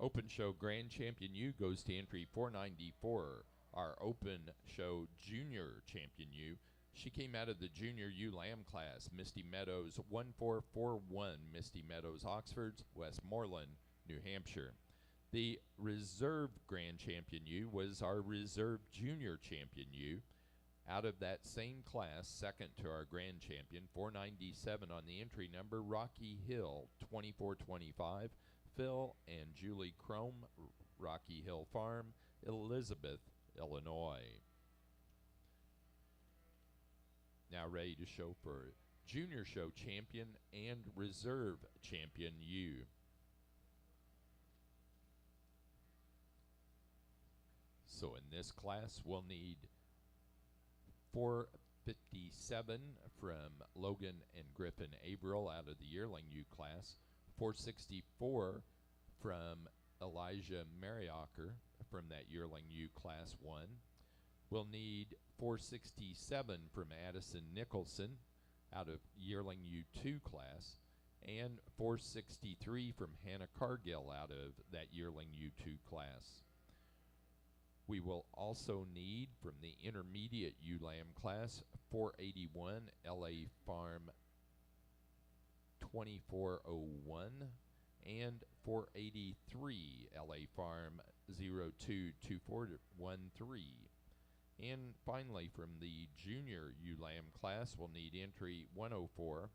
Open Show Grand Champion U goes to entry 494. Our Open Show Junior Champion U. She came out of the Junior U Lamb class. Misty Meadows 1441. Misty Meadows Oxfords, Westmoreland, New Hampshire. The Reserve Grand Champion U was our Reserve Junior Champion U. Out of that same class, second to our Grand Champion, 497 on the entry number, Rocky Hill 2425. Phil and Julie Crome, Rocky Hill Farm, Elizabeth, Illinois. Now ready to show for Junior Show Champion and Reserve Champion U. So in this class, we'll need 457 from Logan and Griffin Averill out of the yearling U class. 464 from Elijah Mariocker from that yearling U Class 1. We'll need 467 from Addison Nicholson out of yearling U2 class, and 463 from Hannah Cargill out of that yearling U2 class. We will also need from the intermediate ewe lamb class 481 LA Farm 2401, and 483 LA Farm 022413. And finally, from the junior ewe lamb class, we'll need entry 104,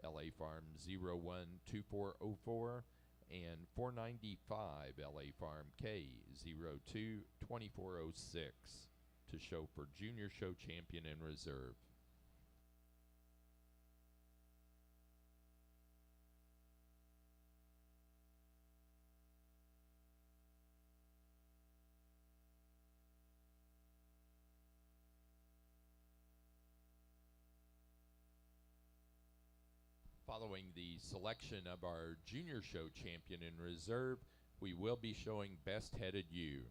LA Farm 012404, and 495 LA Farm K 022406 to show for Junior Show Champion in reserve. Following the selection of our Junior Show Champion in reserve, we will be showing Best Headed Ewe.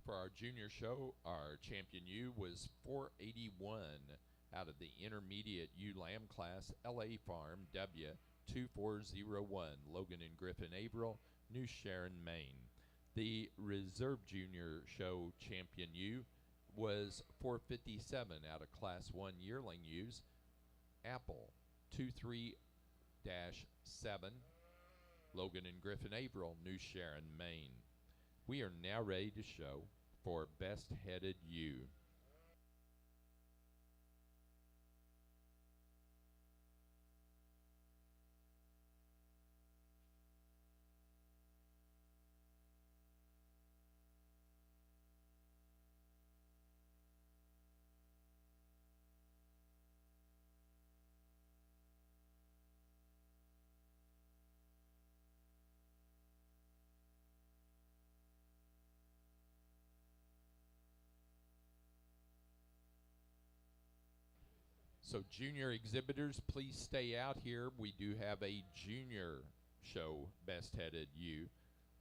For our junior show, our champion ewe was 481 out of the intermediate ewe lamb class, LA Farm W2401, Logan and Griffin Averill, New Sharon, Maine. The reserve junior show champion ewe was 457 out of class 1 yearling ewes, Apple 23-7, Logan and Griffin Averill, New Sharon, Maine. We are now ready to show for Best Headed Ewe. So junior exhibitors, please stay out here. We do have a junior show, Best Headed Ewe.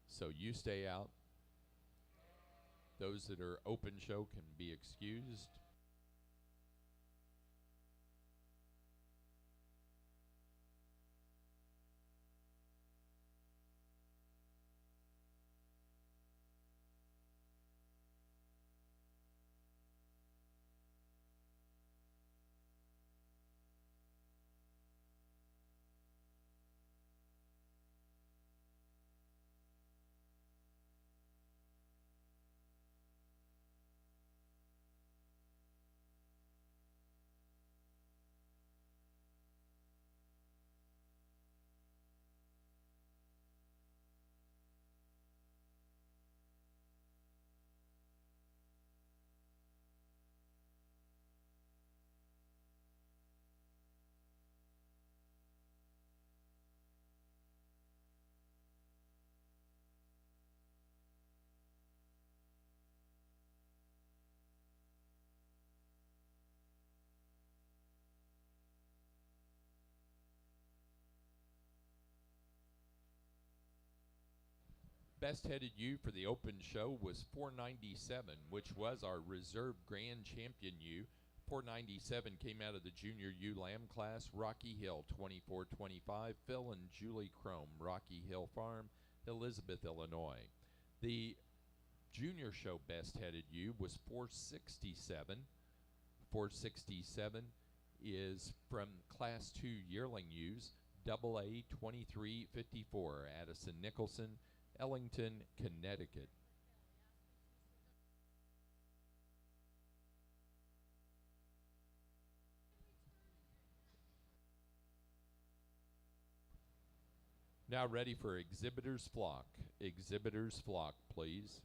So you stay out. Those that are open show can be excused. Best Headed Ewe for the open show was $497, which was our reserve grand champion ewe. $497 came out of the junior ewe lamb class. Rocky Hill 2425, Phil and Julie Chrome, Rocky Hill Farm, Elizabeth, Illinois. The junior show Best Headed Ewe was $467. $467 is from class 2 yearling ewes, AA 2354, Addison Nicholson, Ellington, Connecticut. Now ready for exhibitor's flock. Exhibitor's flock, please.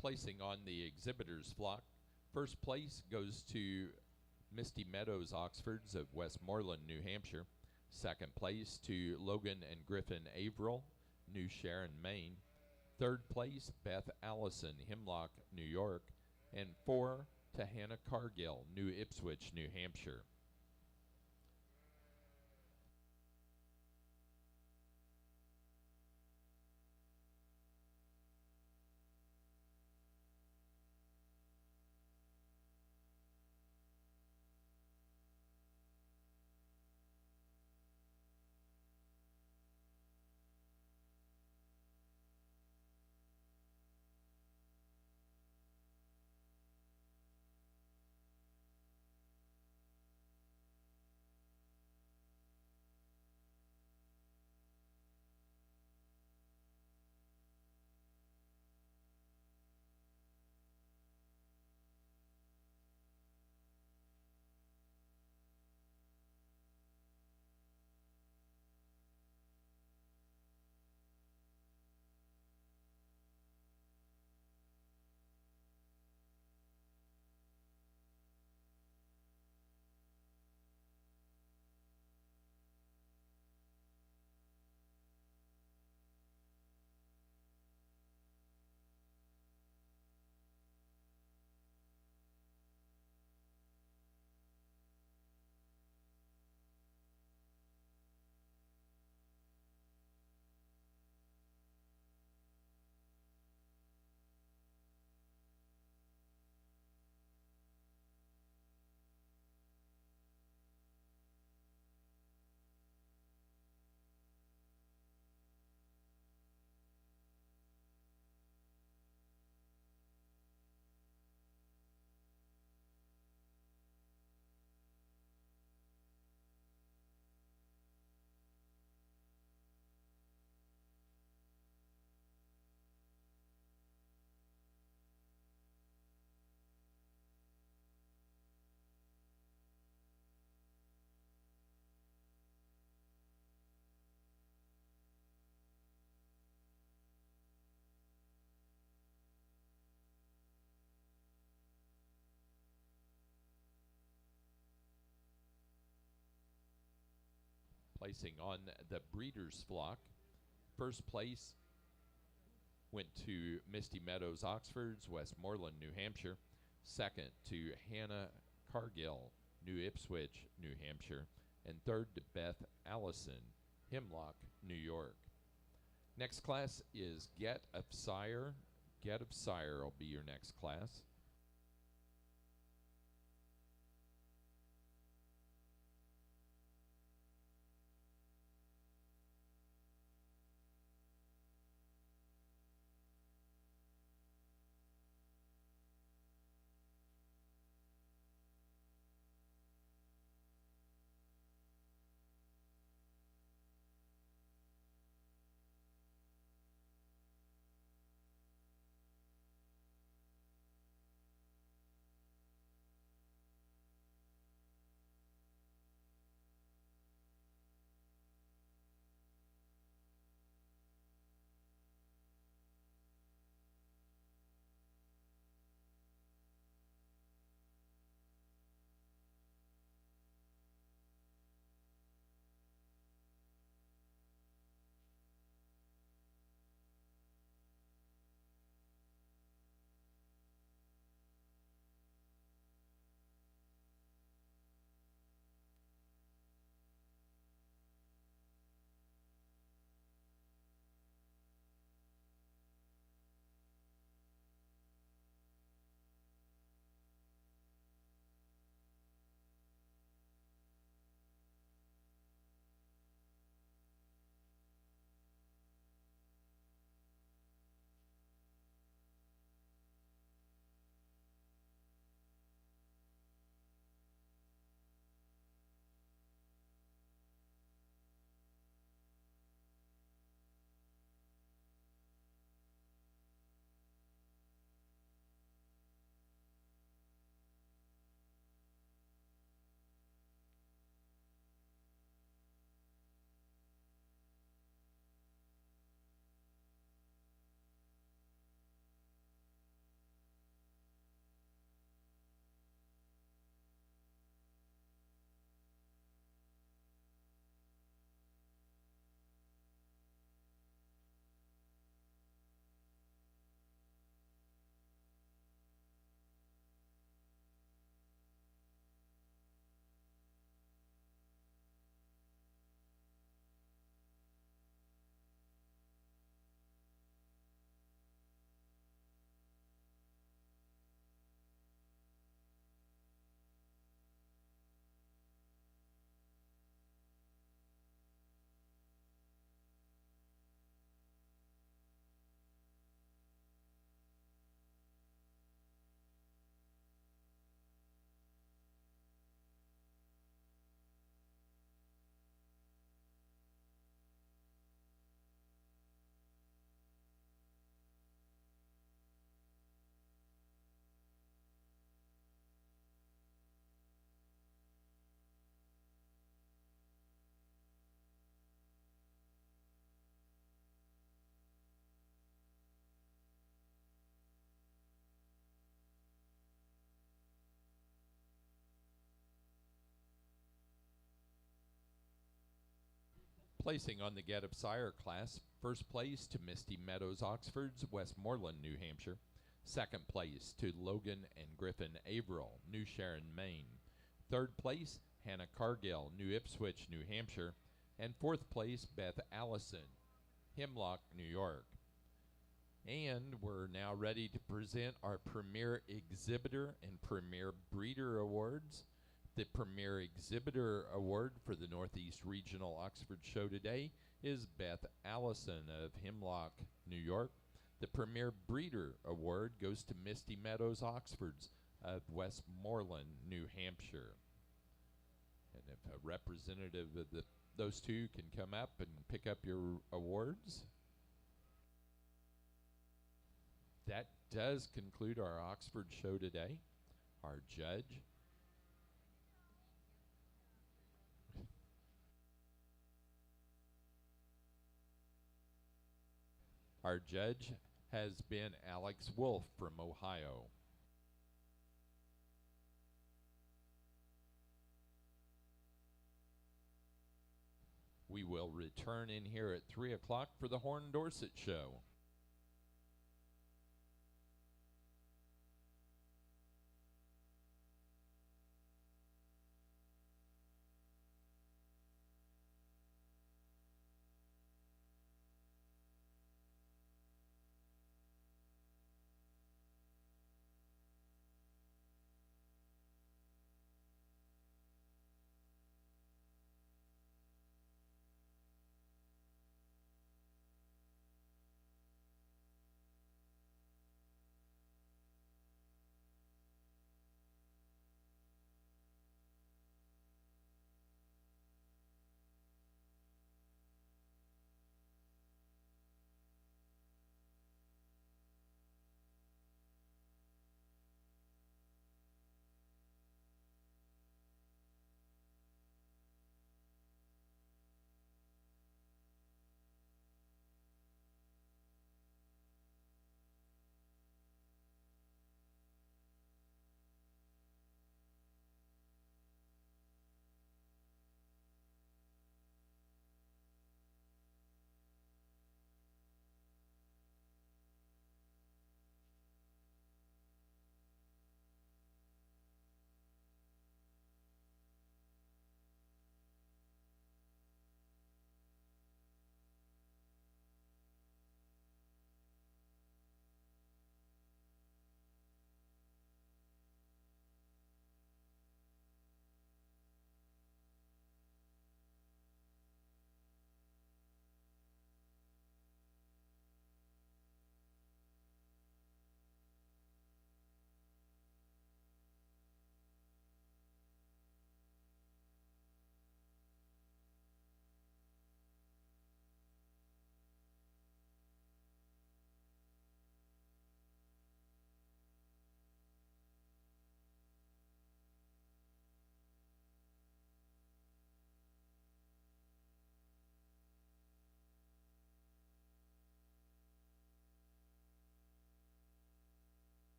Placing on the exhibitor's flock. First place goes to Misty Meadows Oxfords of Westmoreland, New Hampshire. Second place to Logan and Griffin Averill, New Sharon, Maine. Third place, Beth Allison, Hemlock, New York. And 4, to Hannah Cargill, New Ipswich, New Hampshire. Placing on the breeders' flock, first place went to Misty Meadows Oxfords, Westmoreland, New Hampshire. Second to Hannah Cargill, New Ipswich, New Hampshire. And third to Beth Allison, Hemlock, New York. Next class is Get of Sire. Get of Sire will be your next class. Placing on the Get Up Sire class, first place to Misty Meadows Oxford's Westmoreland, New Hampshire. Second place to Logan and Griffin Averill, New Sharon, Maine. Third place, Hannah Cargill, New Ipswich, New Hampshire. And fourth place, Beth Allison, Hemlock, New York. And we're now ready to present our Premier Exhibitor and Premier Breeder Awards. The Premier Exhibitor Award for the Northeast Regional Oxford Show today is Beth Allison of Hemlock, New York. The Premier Breeder Award goes to Misty Meadows Oxfords of Westmoreland, New Hampshire. And if a representative of those two can come up and pick up your awards. That does conclude our Oxford Show today. Our judge, has been Alex Wolf from Ohio. We will return in here at 3 o'clock for the Horn Dorset Show.